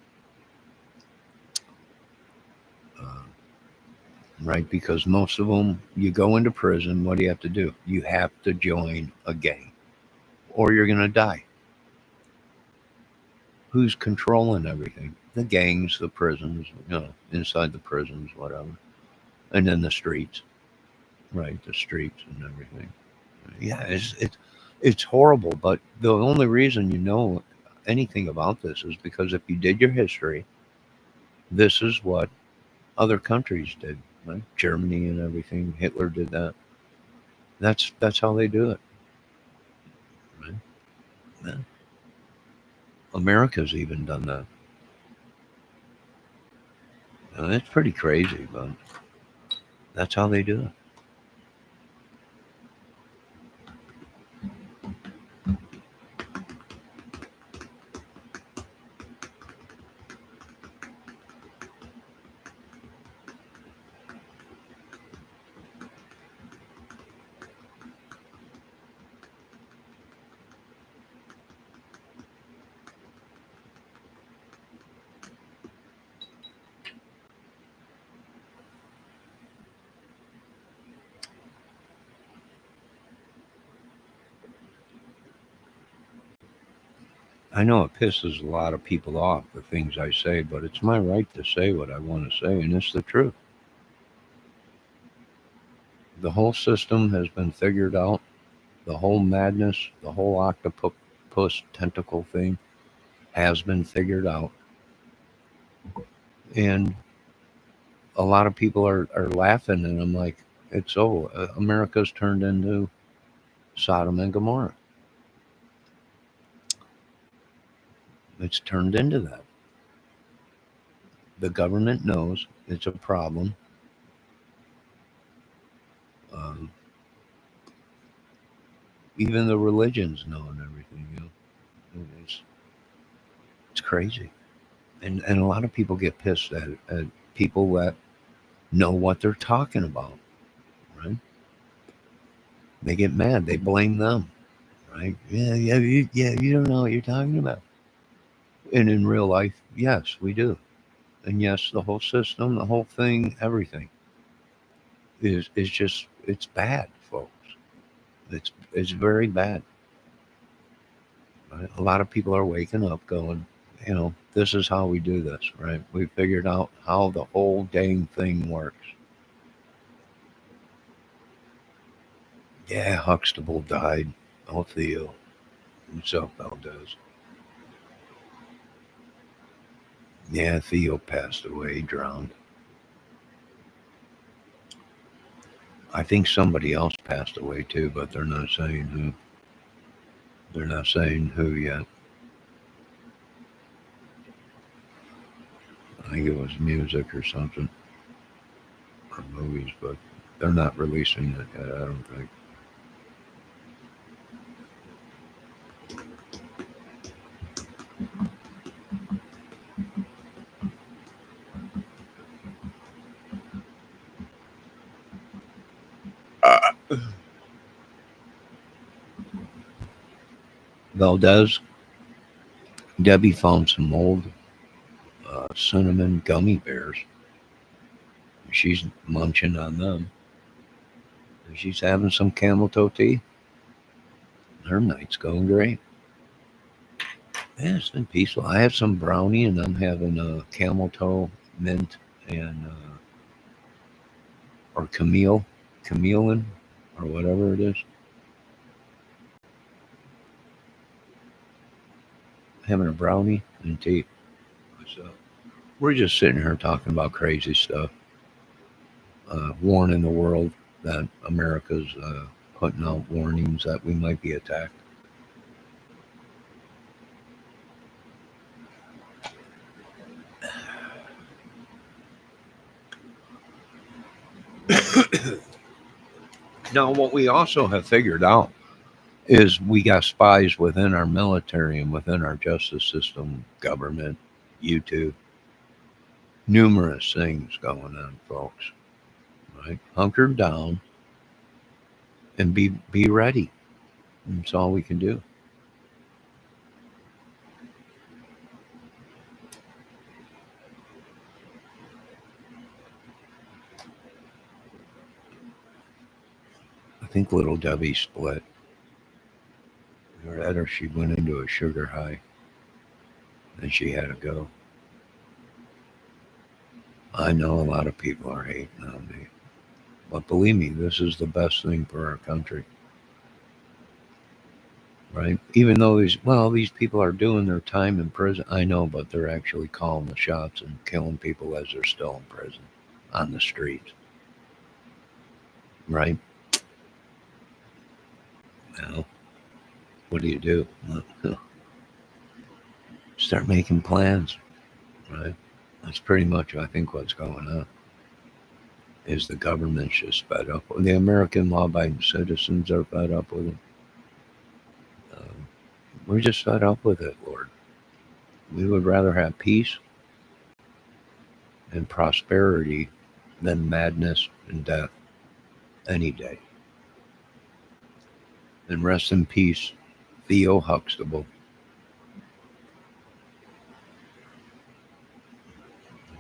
Right? Because most of them, you go into prison, what do you have to do? You have to join a gang or you're going to die. Who's controlling everything? The gangs, the prisons, inside the prisons, whatever. And then the streets, right? The streets and everything. Yeah, it's horrible. But the only reason you know anything about this is because if you did your history, This is what other countries did, right? Germany and everything. Hitler did that. That's how they do it, right? Yeah. America's even done that. And it's pretty crazy, but that's how they do it. I know it pisses a lot of people off, the things I say, but it's my right to say what I want to say, and it's the truth. The whole system has been figured out. The whole madness, the whole octopus tentacle thing has been figured out. And a lot of people are laughing, and I'm like, America's turned into Sodom and Gomorrah. It's turned into that. The government knows it's a problem. Um, Even the religions know and everything. It's it's crazy, and a lot of people get pissed at people that know what they're talking about. Right? They get mad. They blame them. Right? Yeah. You don't know what you're talking about. And in real life, yes, we do. And yes, the whole system, the whole thing, everything is just it's bad, folks. It's very bad. Right? A lot of people are waking up, going, this is how we do this, right? We figured out how the whole dang thing works. Yeah, Huxtable died. Oh, Theo. Himself Valdez. Yeah, Theo passed away, drowned. I think somebody else passed away too, but they're not saying who. They're not saying who yet. I think it was music or something, or movies, but they're not releasing it yet, I don't think. Valdez, Debbie found some old cinnamon gummy bears. She's munching on them. She's having some camel toe tea. Her night's going great. Yeah, it's been peaceful. I have some brownie, and I'm having a camel toe mint and or chameleon, or whatever it is. Having a brownie and tea. So we're just sitting here talking about crazy stuff, warning the world that America's putting out warnings that we might be attacked. Now, what we also have figured out is we got spies within our military and within our justice system, government, YouTube, numerous things going on, folks. Right? Hunker down and be ready. That's all we can do. I think little Debbie split. Or that, or she went into a sugar high and she had to go. I know a lot of people are hating on me, but believe me, this is the best thing for our country. right? Even though these people are doing their time in prison. I know, but they're actually calling the shots and killing people as they're still in prison on the streets, right? Now, what do you do? Start making plans, right? That's pretty much, I think, what's going on. Is the government's just fed up? The American law-abiding citizens are fed up with it. Um, we're just fed up with it, Lord. We would rather have peace and prosperity than madness and death any day. And rest in peace, Theo Huxtable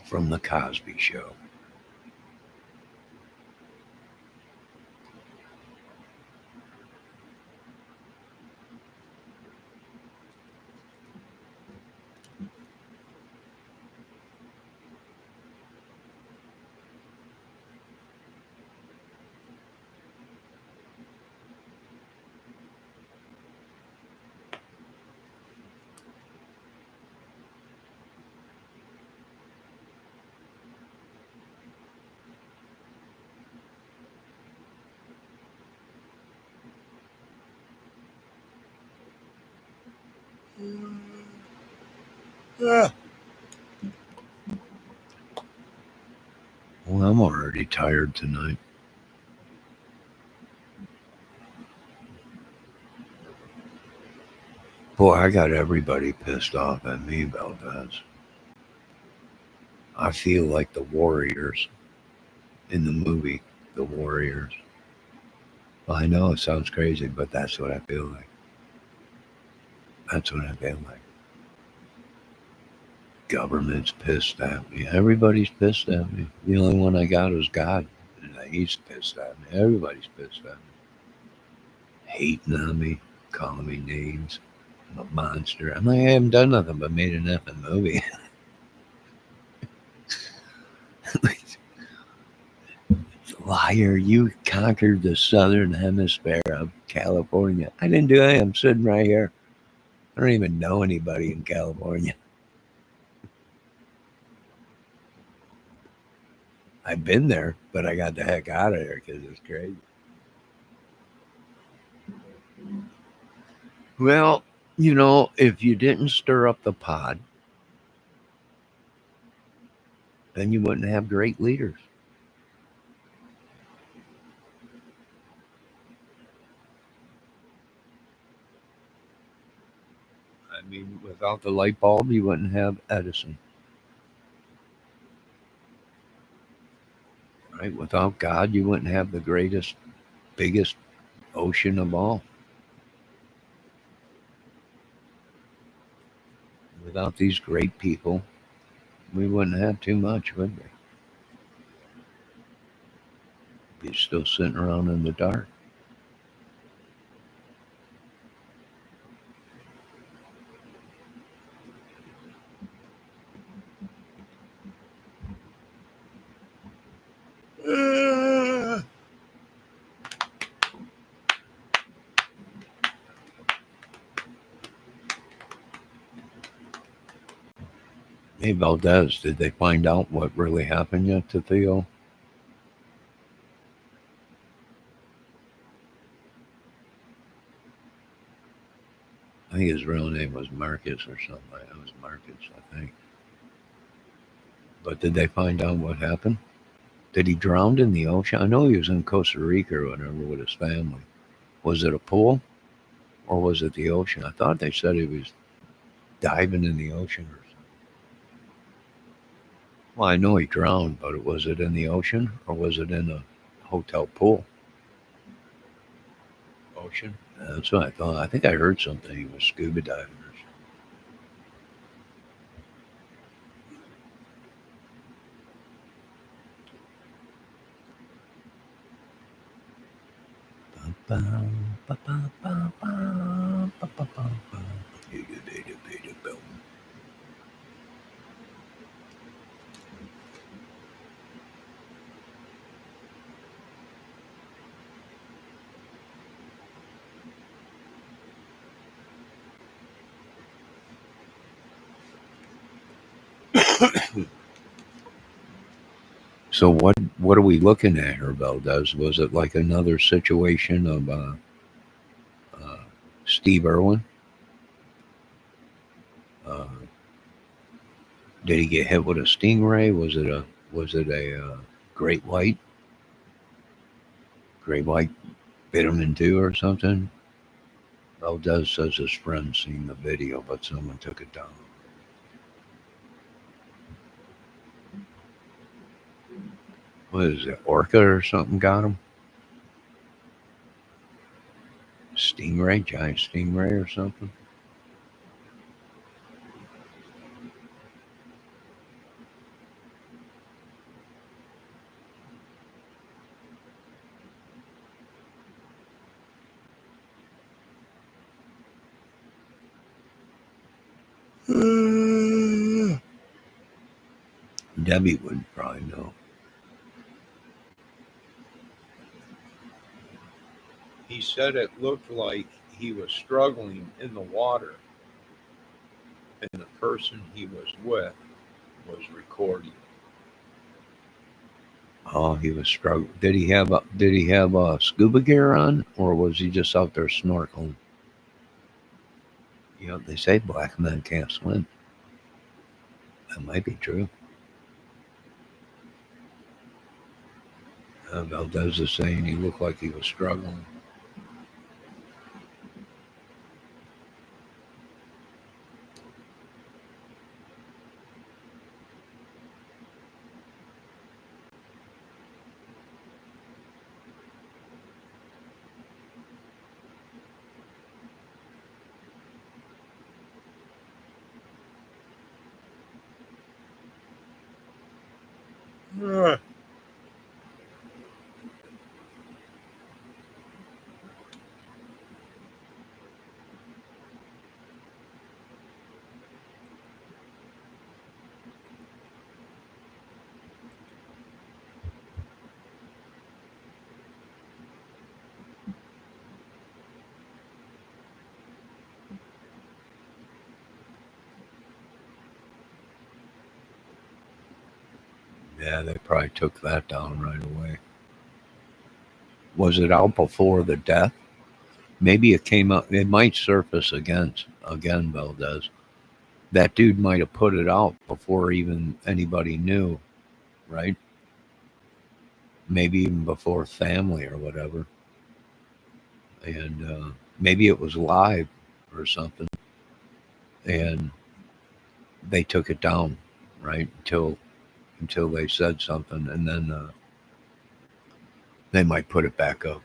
from The Cosby Show. Yeah. Well, I'm already tired tonight. Boy, I got everybody pissed off at me, Valdez. I feel like the Warriors in the movie, The Warriors. Well, I know it sounds crazy, but that's what I feel like. That's what I feel like. Government's pissed at me. Everybody's pissed at me. The only one I got is God. And he's pissed at me. Everybody's pissed at me. Hating on me, calling me names. I'm a monster. I'm like, I haven't done nothing but made an effing movie. Liar, you conquered the southern hemisphere of California. I didn't do anything. I'm sitting right here. I don't even know anybody in California. I've been there, but I got the heck out of there because it's crazy. Well, if you didn't stir up the pot, then you wouldn't have great leaders. I mean, without the light bulb, you wouldn't have Edison, right? Without God, you wouldn't have the greatest, biggest ocean of all. Without these great people, we wouldn't have too much, would we? Be still sitting around in the dark. Hey, Valdez, did they find out what really happened yet to Theo? I think his real name was Marcus or something. It was Marcus, I think. But did they find out what happened? Did he drown in the ocean? I know he was in Costa Rica or whatever with his family. Was it a pool or was it the ocean? I thought they said he was diving in the ocean or something. Well, I know he drowned, but was it in the ocean or was it in a hotel pool? Ocean? Yeah, that's what I thought. I think I heard something. He was scuba diving or something. So what are we looking at here, Valdez? Was it like another situation of uh, Steve Irwin? Uh, did he get hit with a stingray? Was it a great white? Great white bit him in two or something? Valdez says his friend seen the video, but someone took it down. What is it? Orca or something got him? Stingray, giant stingray or something? Debbie would probably know. He said it looked like he was struggling in the water, and the person he was with was recording. Oh, he was struggling. Did he have a scuba gear on, or was he just out there snorkeling? You know, they say black men can't swim. That might be true. Valdez is saying he looked like he was struggling. Uh, yeah, they probably took that down right away. Was it out before the death? Maybe it came up. It might surface again, Valdez. That dude might have put it out before even anybody knew, right? Maybe even before family or whatever. And maybe it was live or something, and they took it down, right? Until they said something, and then they might put it back up.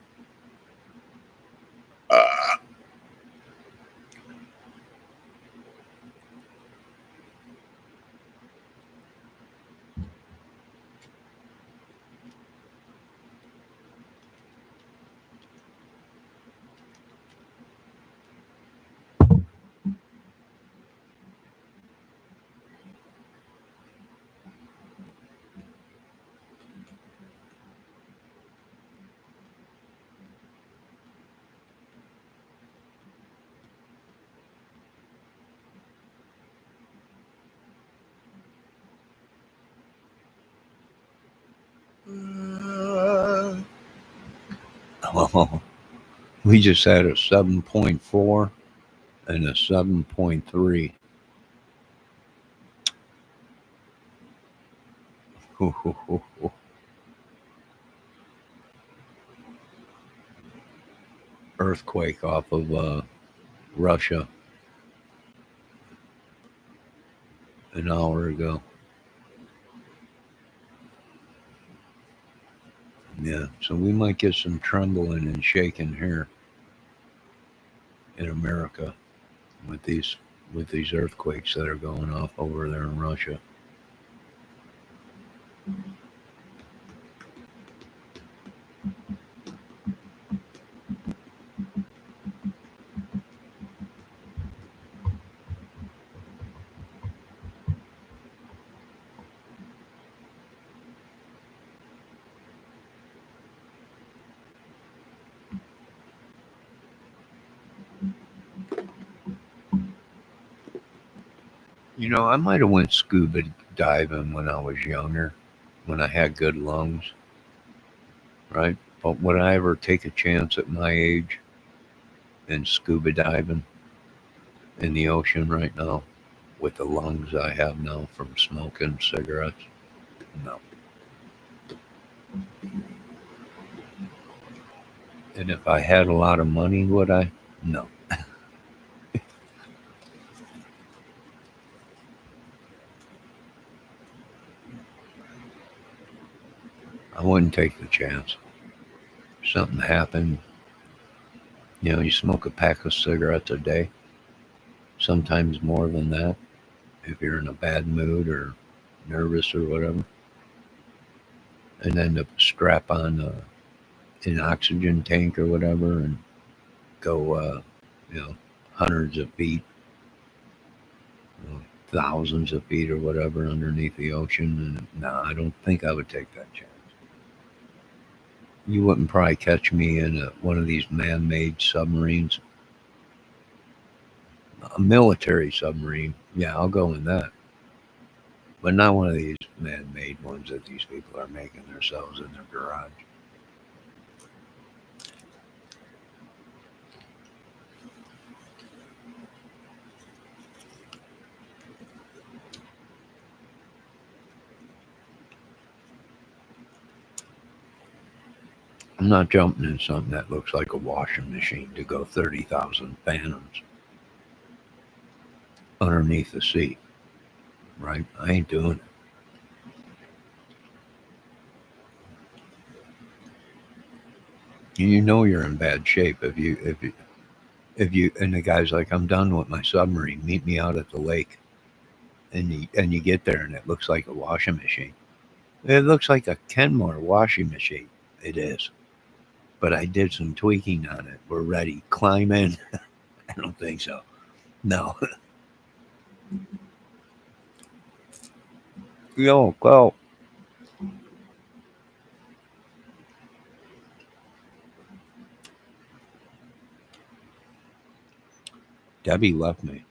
Oh, we just had a 7.4 and a 7.3. Earthquake off of Russia an hour ago. Yeah, so we might get some trembling and shaking here in America with these earthquakes that are going off over there in Russia. You know, I might have went scuba diving when I was younger, when I had good lungs, right? But would I ever take a chance at my age in scuba diving in the ocean right now with the lungs I have now from smoking cigarettes? No. And if I had a lot of money, would I? No. I wouldn't take the chance. Something happened, you smoke a pack of cigarettes a day, sometimes more than that, if you're in a bad mood or nervous or whatever, and then to strap on an oxygen tank or whatever and go, you know, hundreds of feet, thousands of feet or whatever underneath the ocean. And no, I don't think I would take that chance. You wouldn't probably catch me in one of these man-made submarines, a military submarine. Yeah, I'll go in that, but not one of these man-made ones that these people are making themselves in their garage. I'm not jumping in something that looks like a washing machine to go 30,000 fathoms underneath the sea, right? I ain't doing it. You know you're in bad shape if you and the guy's like, I'm done with my submarine. Meet me out at the lake, and you get there and it looks like a washing machine. It looks like a Kenmore washing machine. It is, but I did some tweaking on it. We're ready. Climb in. I don't think so. No. Yo, go. Debbie left me.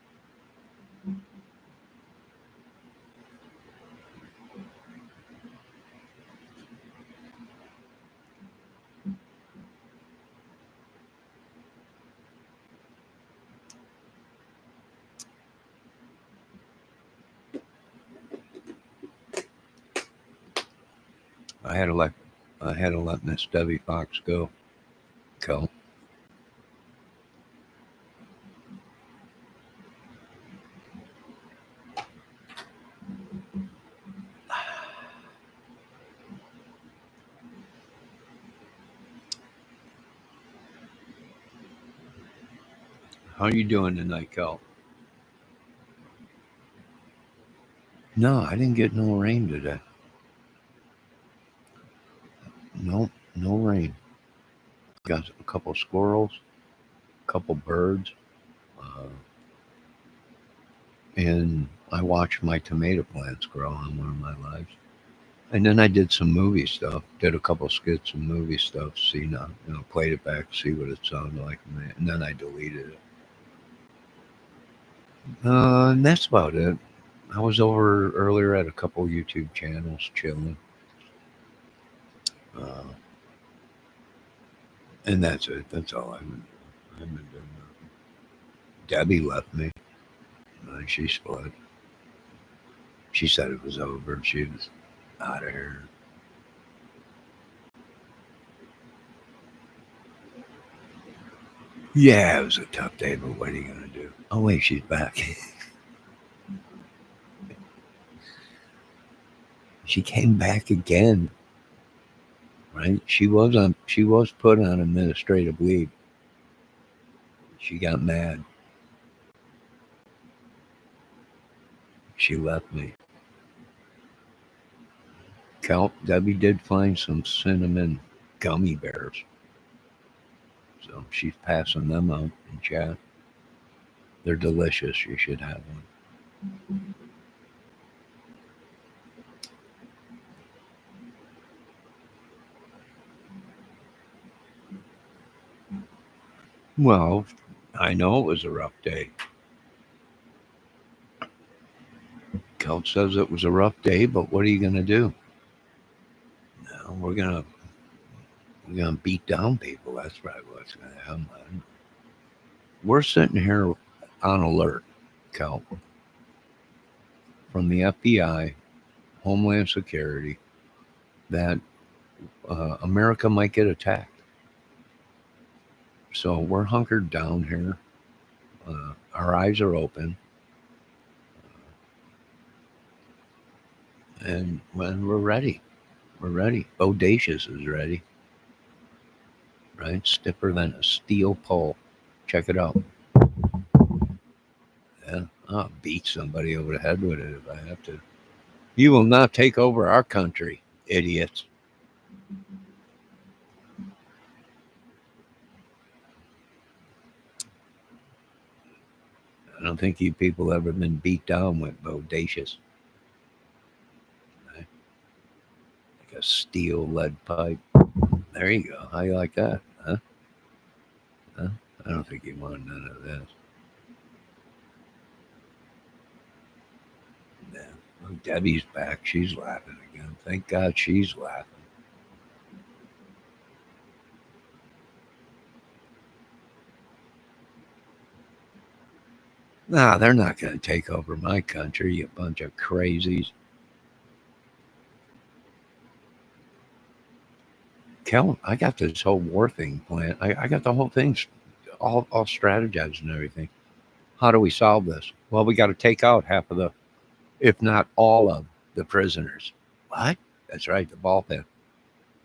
I had to let I had to let Miss Debbie Fox go. Go. How you doing tonight, Kel? No, I didn't get no rain today. No, no rain. Got a couple squirrels, a couple birds, uh, and I watched my tomato plants grow on one of my lives. And then I did some movie stuff. Did a couple skits and movie stuff. See now, played it back, see what it sounded like, and then I deleted it. And that's about it. I was over earlier at a couple YouTube channels chilling, uh, and that's it. That's all I've been doing. I've been doing nothing. Debbie left me. She split. She said it was over. She was out of here. Yeah, it was a tough day, but what are you gonna do? Oh wait, she's back. She came back again, right? She was put on administrative leave. She got mad. She left me. Debbie did find some cinnamon gummy bears, so she's passing them out in chat. They're delicious. You should have one. Well, I know it was a rough day. Coach says it was a rough day, but what are you going to do? No, we're gonna beat down people. That's probably what's going to happen. We're sitting here on alert, Cal, from the FBI, Homeland Security, that America might get attacked. So we're hunkered down here. Our eyes are open. And when we're ready, we're ready. Audacious is ready, right? Stiffer than a steel pole. Check it out. Yeah, I'll beat somebody over the head with it if I have to. You will not take over our country, idiots. I don't think you people ever been beat down with audacious. Right? Like a steel lead pipe. There you go. How you like that? Huh? Huh? I don't think you want none of this. Yeah. Oh, Debbie's back. She's laughing again. Thank God she's laughing. Nah, they're not going to take over my country, you bunch of crazies. Kel, I got this whole war thing planned. I got the whole thing all strategized and everything. How do we solve this? Well, we got to take out half of the, if not all of the prisoners. What? That's right, the ball pen.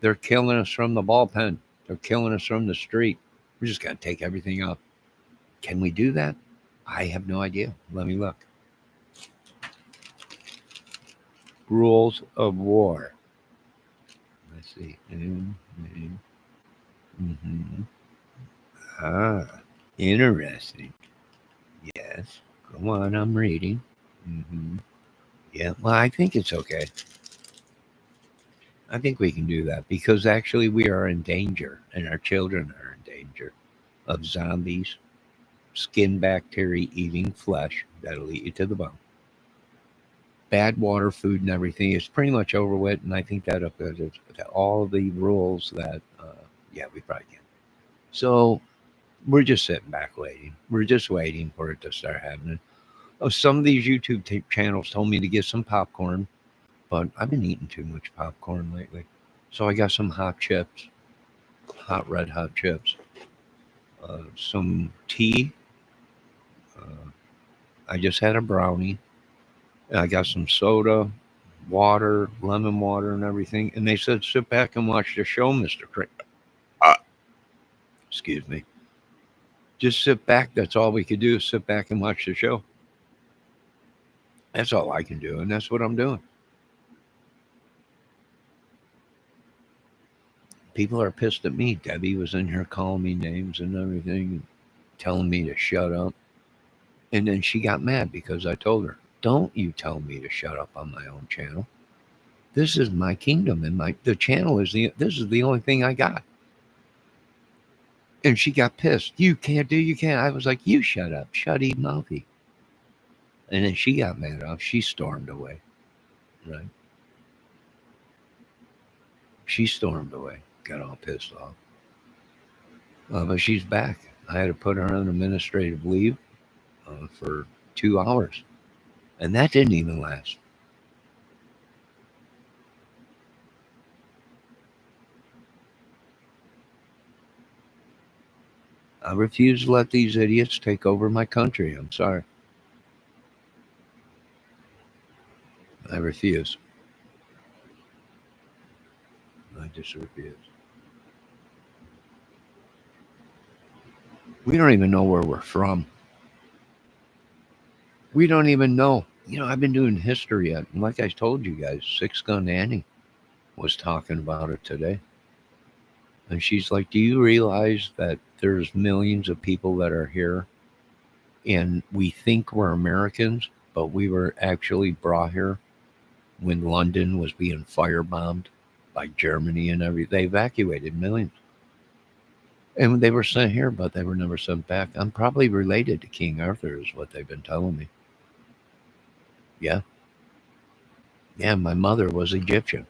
They're killing us from the ball pen. They're killing us from the street. We're just going to take everything out. Can we do that? I have no idea. Let me look. Rules of war. Let's see. Mm-hmm. Ah, interesting. Yes. Go on, I'm reading. Mm-hmm. Yeah, well, I think it's okay. I think we can do that because actually we are in danger and our children are in danger of zombies, skin bacteria eating flesh that'll eat you to the bone. Bad water, food, and everything is pretty much over with, and I think that applies to all the rules that, yeah, we probably can. So we're just sitting back waiting. We're just waiting for it to start happening. Oh, some of these YouTube channels told me to get some popcorn, but I've been eating too much popcorn lately. So I got some hot chips, hot red hot chips, some tea. Uh, I just had a brownie. I got some soda, water, lemon water, and everything. And they said, sit back and watch the show, Mr. Crick. Uh, excuse me. Just sit back. That's all we could do is sit back and watch the show. That's all I can do. And that's what I'm doing. People are pissed at me. Debbie was in here calling me names and everything, telling me to shut up. And then she got mad because I told her, don't you tell me to shut up on my own channel. This is my kingdom and the channel is this is the only thing I got. And she got pissed. You can't. I was like, you shut up. Shutty mouthy. And then she got mad off. She stormed away. Right. She stormed away. Got all pissed off. But she's back. I had to put her on administrative leave for 2 hours. And that didn't even last. I refuse to let these idiots take over my country. I'm sorry. I refuse. I just refuse. We don't even know where we're from. We don't even know. I've been doing history yet. And like I told you guys, Six Gun Annie was talking about it today. And she's like, do you realize that there's millions of people that are here and we think we're Americans, but we were actually brought here when London was being firebombed by Germany and everything. They evacuated millions. And they were sent here, but they were never sent back. I'm probably related to King Arthur, is what they've been telling me. Yeah. Yeah, my mother was Egyptian.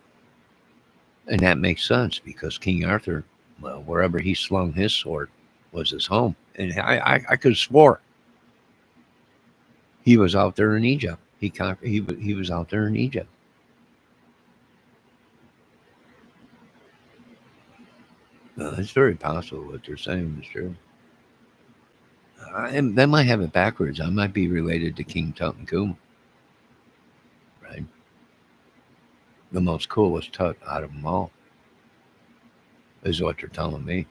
And that makes sense because King Arthur, well, wherever he slung his sword was his home. And I could have swore he was out there in Egypt. He was out there in Egypt. It's very possible what they're saying is true. They might have it backwards. I might be related to King Tutankhamun, right? The most coolest Tut out of them all is what they're telling me.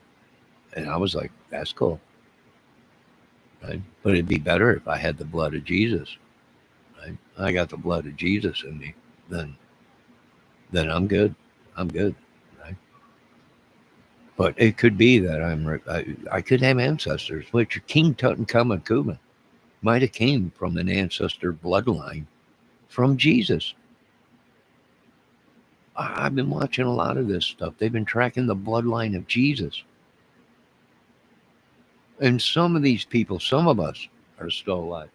And I was like, that's cool, right? But it'd be better if I had the blood of Jesus, right? I got the blood of Jesus in me, then then I'm good. I'm good, right? But it could be that I could have ancestors, which King Tutankhamun might have came from an ancestor bloodline from Jesus. I've been watching a lot of this stuff. They've been tracking the bloodline of Jesus. And some of these people, some of us, are still alive.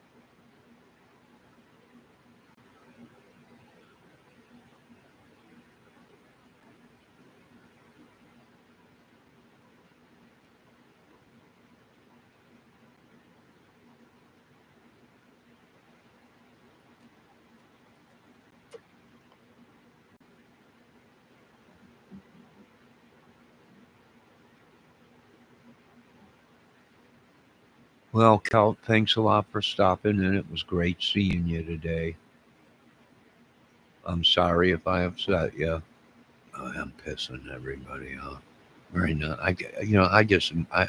Well, Cal, thanks a lot for stopping in. It was great seeing you today. I'm sorry if I upset you. I am pissing everybody off right now. I just, I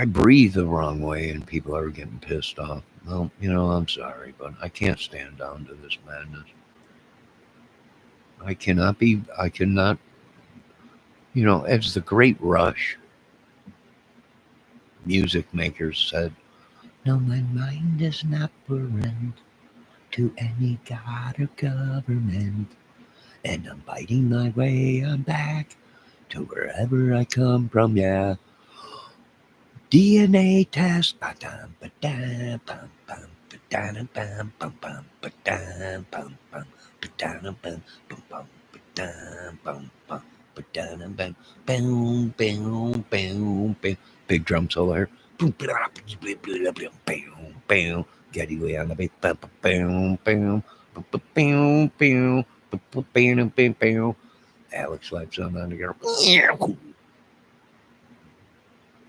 breathe the wrong way and people are getting pissed off. Well, I'm sorry, but I can't stand down to this madness. I cannot, as the great Rush music makers said, no, my mind is not for rent to any god or government. And I'm biting my way on back to wherever I come from, yeah. DNA test. Ba-dum, ba-dum, bum, bum, ba-dum, bum, bum, bum, ba-dum, bum, bum, ba-dum, bum, bum, bum, ba-dum, bum, bum, ba-dum, bum, boom, boom, boom, boom. Big drum solo here. Boom, boom, boom. Getty Lee on the beat. Boom, boom, boom, boom, boom, boom, boom, boom, boom. Alex Lifeson on the guitar.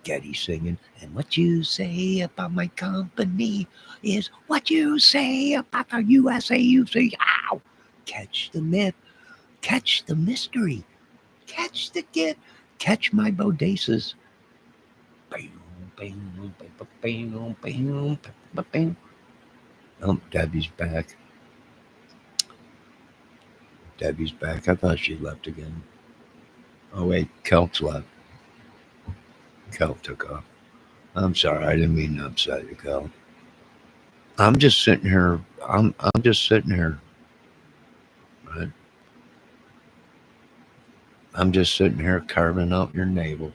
Getty singing, and what you say about my company is what you say about the USAUC. Ow! Catch the myth, catch the mystery, catch the gift, catch my bodacious. Oh, Debbie's back. Debbie's back. I thought she left again. Oh, wait, Kelt's left. Kelt took off. I'm sorry, I didn't mean to upset you, Kelt. I'm just sitting here. I'm just sitting here. Right? I'm just sitting here carving out your navel.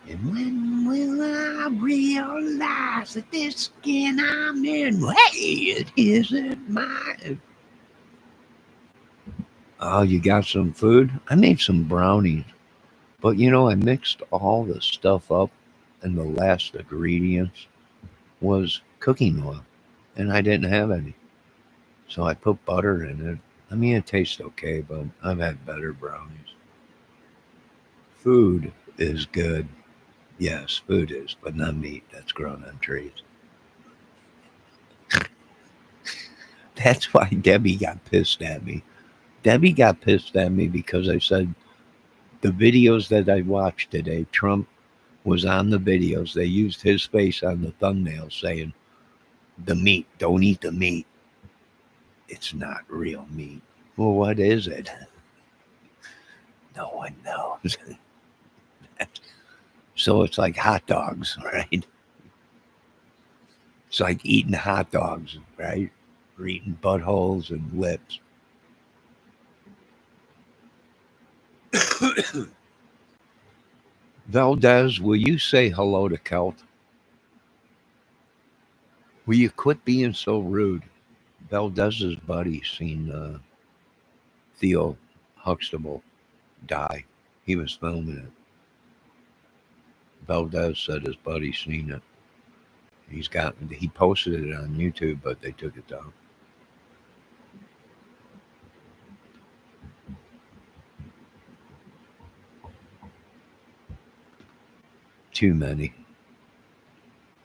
And when will I realize that this skin I'm in, hey, it isn't mine? Oh, you got some food? I made some brownies, but I mixed all the stuff up, and the last ingredients was cooking oil, and I didn't have any. So I put butter in it. I mean, it tastes okay, but I've had better brownies. Food is good. Yes, food is, but not meat that's grown on trees. That's why Debbie got pissed at me. Debbie got pissed at me because I said the videos that I watched today, Trump was on the videos. They used his face on the thumbnail saying, the meat, don't eat the meat. It's not real meat. Well, what is it? No one knows. So it's like hot dogs, right? It's like eating hot dogs, right? Or eating buttholes and lips. Valdez, will you say hello to Kelt? Will you quit being so rude? Valdez's buddy seen Theo Huxtable die. He was filming it. Valdez said his buddy seen it. He posted it on YouTube, but they took it down. Too many.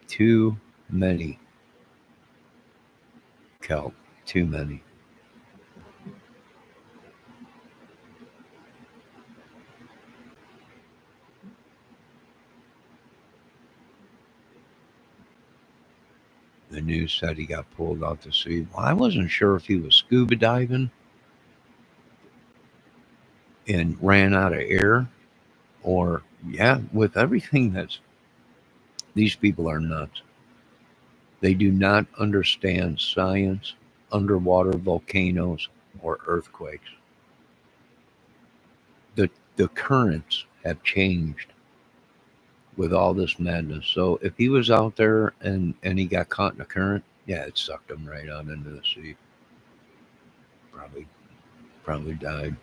Too many. Kelp. Too many. The news said he got pulled out to sea. Well, I wasn't sure if he was scuba diving and ran out of air, or yeah, with everything that's these people are nuts. They do not understand science, underwater volcanoes, or earthquakes. The currents have changed with all this madness. So if he was out there and he got caught in a current, yeah, it sucked him right out into the sea. Probably probably died.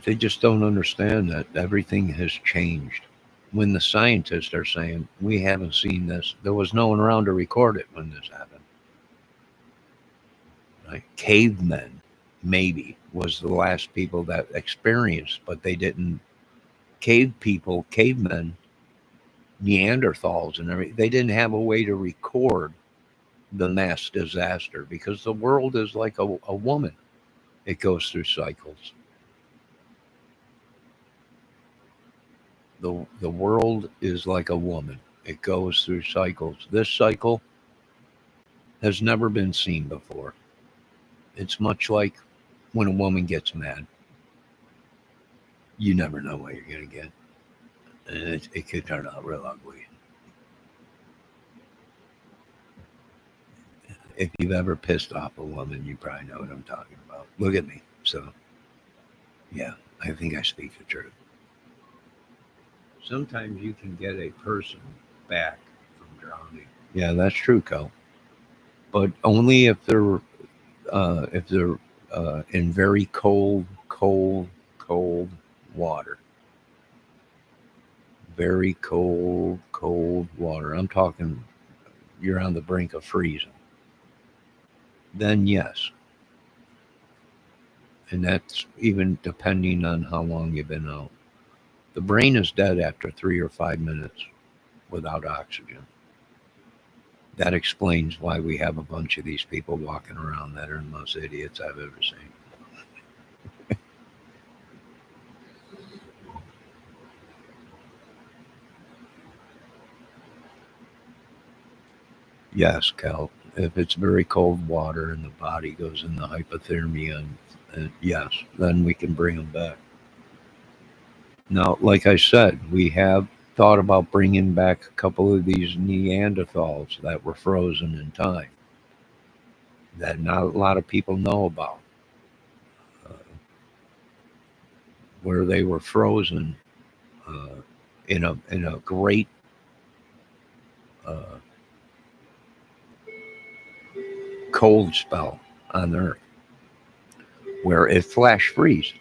They just don't understand that everything has changed. When the scientists are saying we haven't seen this, there was no one around to record it when this happened. Right? Cavemen, maybe, was the last people that experienced, but they didn't. Cave people, cavemen, Neanderthals, and everything, they didn't have a way to record the mass disaster because the world is like a woman. It goes through cycles. The world is like a woman. It goes through cycles. This cycle has never been seen before. It's much like when a woman gets mad. You never know what you're going to get. And it could turn out real ugly. If you've ever pissed off a woman, you probably know what I'm talking about. Look at me. So, yeah, I think I speak the truth. Sometimes you can get a person back from drowning. Yeah, that's true, Cal. But only if they're in very cold water. Very cold water. I'm talking you're on the brink of freezing. Then yes. And that's even depending on how long you've been out. The brain is dead after 3 or 5 minutes without oxygen. That explains why we have a bunch of these people walking around that are the most idiots I've ever seen. Yes, Cal. If it's very cold water and the body goes into hypothermia, and yes, then we can bring them back. Now, like I said, we have thought about bringing back a couple of these Neanderthals that were frozen in time that not a lot of people know about, uh, where they were frozen uh, in a great uh, cold spell on Earth, where it flash freeze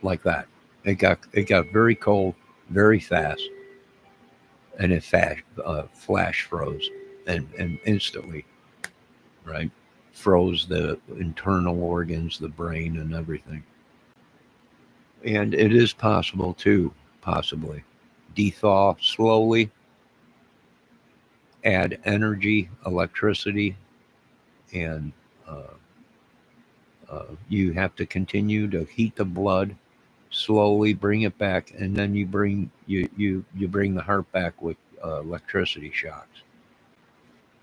like that. It got very cold, very fast, and it flash froze, and instantly, right, froze the internal organs, the brain, and everything. And it is possible to possibly dethaw slowly, add energy, electricity, and uh, you have to continue to heat the blood slowly, bring it back, and then you bring the heart back with electricity shocks,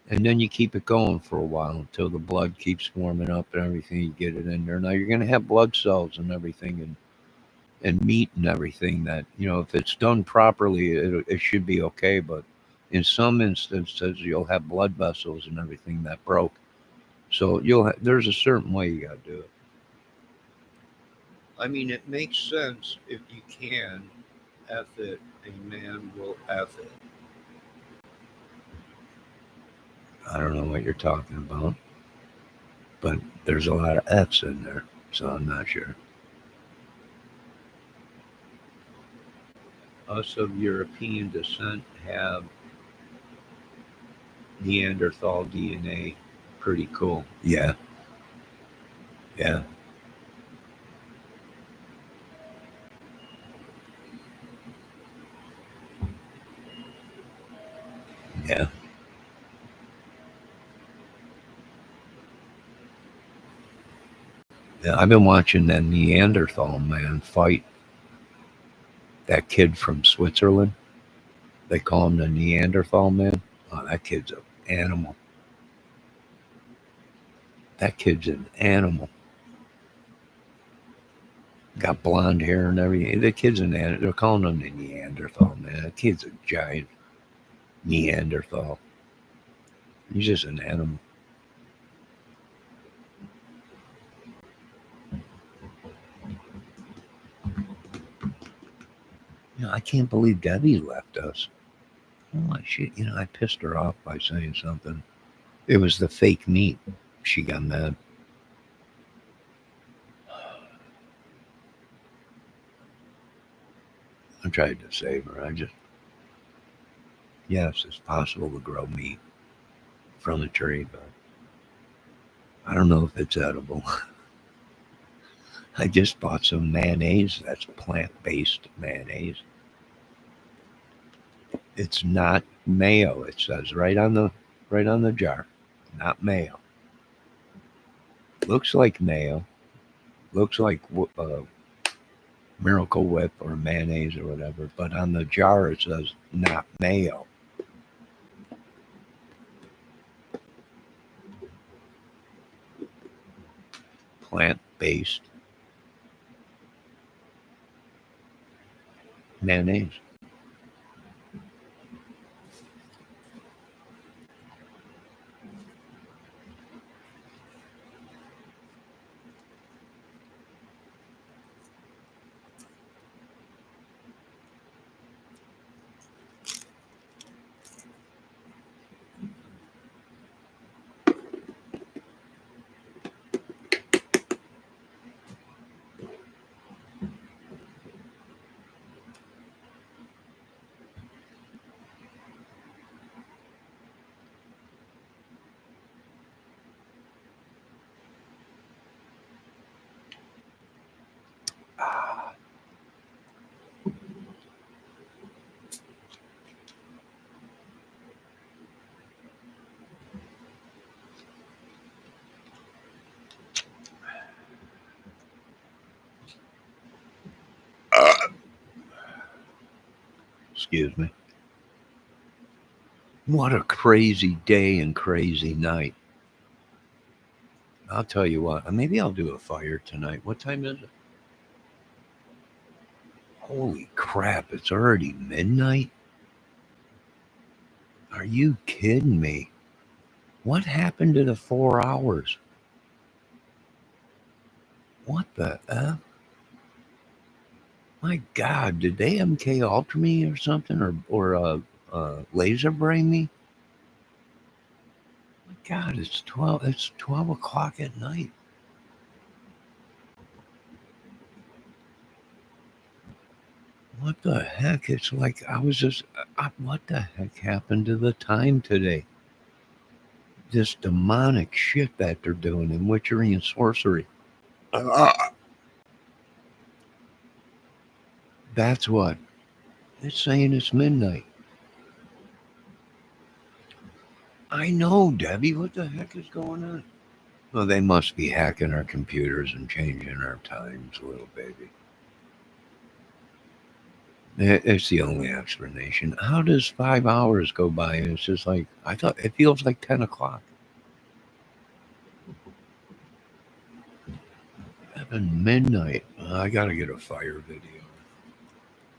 and then you keep it going for a while until the blood keeps warming up and everything. You get it in there. Now you're going to have blood cells and everything, and meat and everything that if it's done properly, it should be okay. But in some instances, you'll have blood vessels and everything that broke. So there's a certain way you got to do it. I mean, it makes sense if you can. F it, a man will F it. I don't know what you're talking about, but there's a lot of F's in there, so I'm not sure. Us of European descent have Neanderthal DNA. Pretty cool. Yeah. Yeah. Yeah. Yeah. I've been watching that Neanderthal man fight that kid from Switzerland. They call him the Neanderthal man. Oh, that kid's an animal. That kid's an animal. Got blonde hair and everything. The kid's an animal. They're calling him the Neanderthal man. That kid's a giant Neanderthal. He's just an animal. I can't believe Debbie left us. Oh, shit. I pissed her off by saying something. It was the fake meat. She got mad. I tried to save her. Yes, it's possible to grow meat from a tree, but I don't know if it's edible. I just bought some mayonnaise that's plant-based mayonnaise. It's not mayo. It says right on the jar, not mayo. Looks like mayo. Looks like Miracle Whip or mayonnaise or whatever, but on the jar it says not mayo. Plant-based mayonnaise. Excuse me. What a crazy day and crazy night. I'll tell you what, maybe I'll do a fire tonight. What time is it? Holy crap, it's already midnight? Are you kidding me? What happened to the 4 hours? What the F? My God, did they MK Ultra me or something, or laser brain me? My God, it's 12. It's 12 o'clock at night. What the heck? It's like I was just. What the heck happened to the time today? This demonic shit that they're doing in witchery and sorcery. That's what. It's saying it's midnight. I know, Debbie. What the heck is going on? Well, they must be hacking our computers and changing our times, little baby. It's the only explanation. How does 5 hours go by? And it's just like, I thought it feels like 10 o'clock. Having midnight. I got to get a fire video.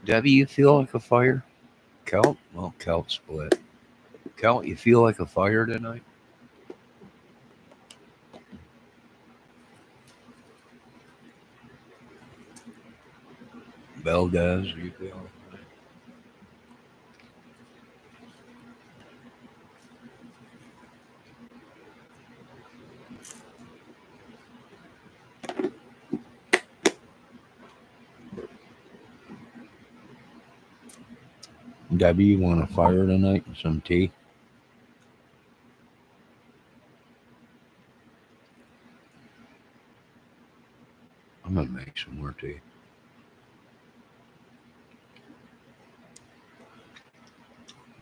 Debbie, you feel like a fire? Kelt? Well, Kelt split. Kelt, you feel like a fire tonight? Bell does. You feel like Debbie, you want a fire tonight and some tea? I'm gonna make some more tea.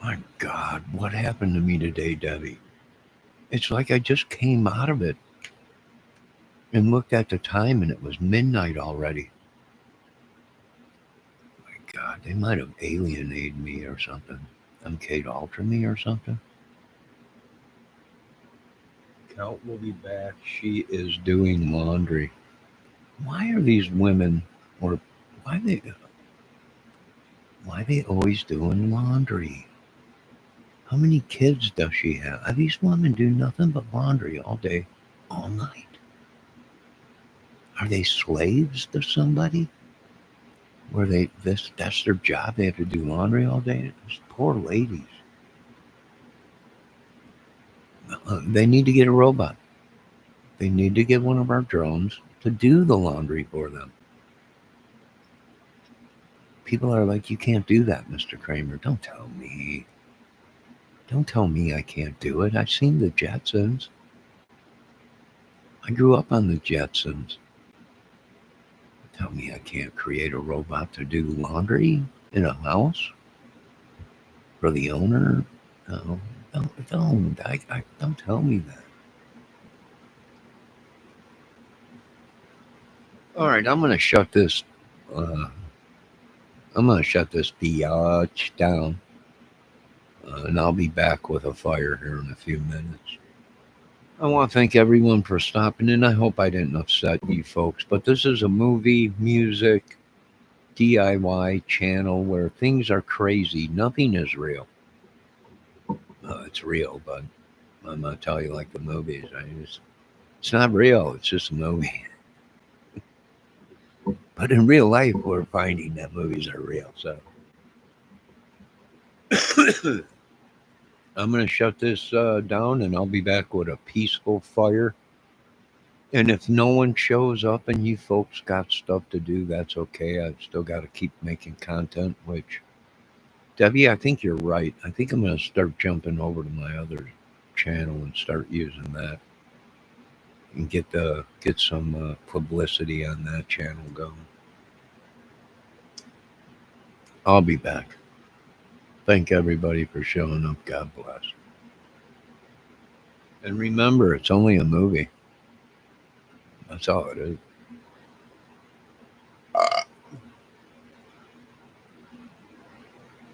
My God, what happened to me today, Debbie? It's like I just came out of it and looked at the time and it was midnight already. My God, they might have alienated me or something. Kate Alter me or something. Count will be back. She is doing laundry. Why are these women, or why they always doing laundry? How many kids does she have? These women do nothing but laundry all day, all night. Are they slaves to somebody? Where that's their job? They have to do laundry all day. Those poor ladies. They need to get a robot. They need to get one of our drones to do the laundry for them. People are like, you can't do that, Mr. Kramer. Don't tell me. Don't tell me I can't do it. I've seen the Jetsons. I grew up on the Jetsons. Tell me I can't create a robot to do laundry in a house for the owner. No, don't. Don't tell me that. All right, I'm gonna shut this. Uh, I'm gonna shut this biatch down, and I'll be back with a fire here in a few minutes. I want to thank everyone for stopping in. I hope I didn't upset you folks, but this is a movie, music, DIY channel where things are crazy. Nothing is real. It's real, but I'm not telling you like the movies. It's not real. It's just a movie. But in real life, we're finding that movies are real. So I'm going to shut this down and I'll be back with a peaceful fire. And if no one shows up and you folks got stuff to do, that's okay. I've still got to keep making content, which, Debbie, I think you're right. I think I'm going to start jumping over to my other channel and start using that and get some publicity on that channel going. I'll be back. Thank everybody for showing up. God bless. And remember, it's only a movie. That's all it is.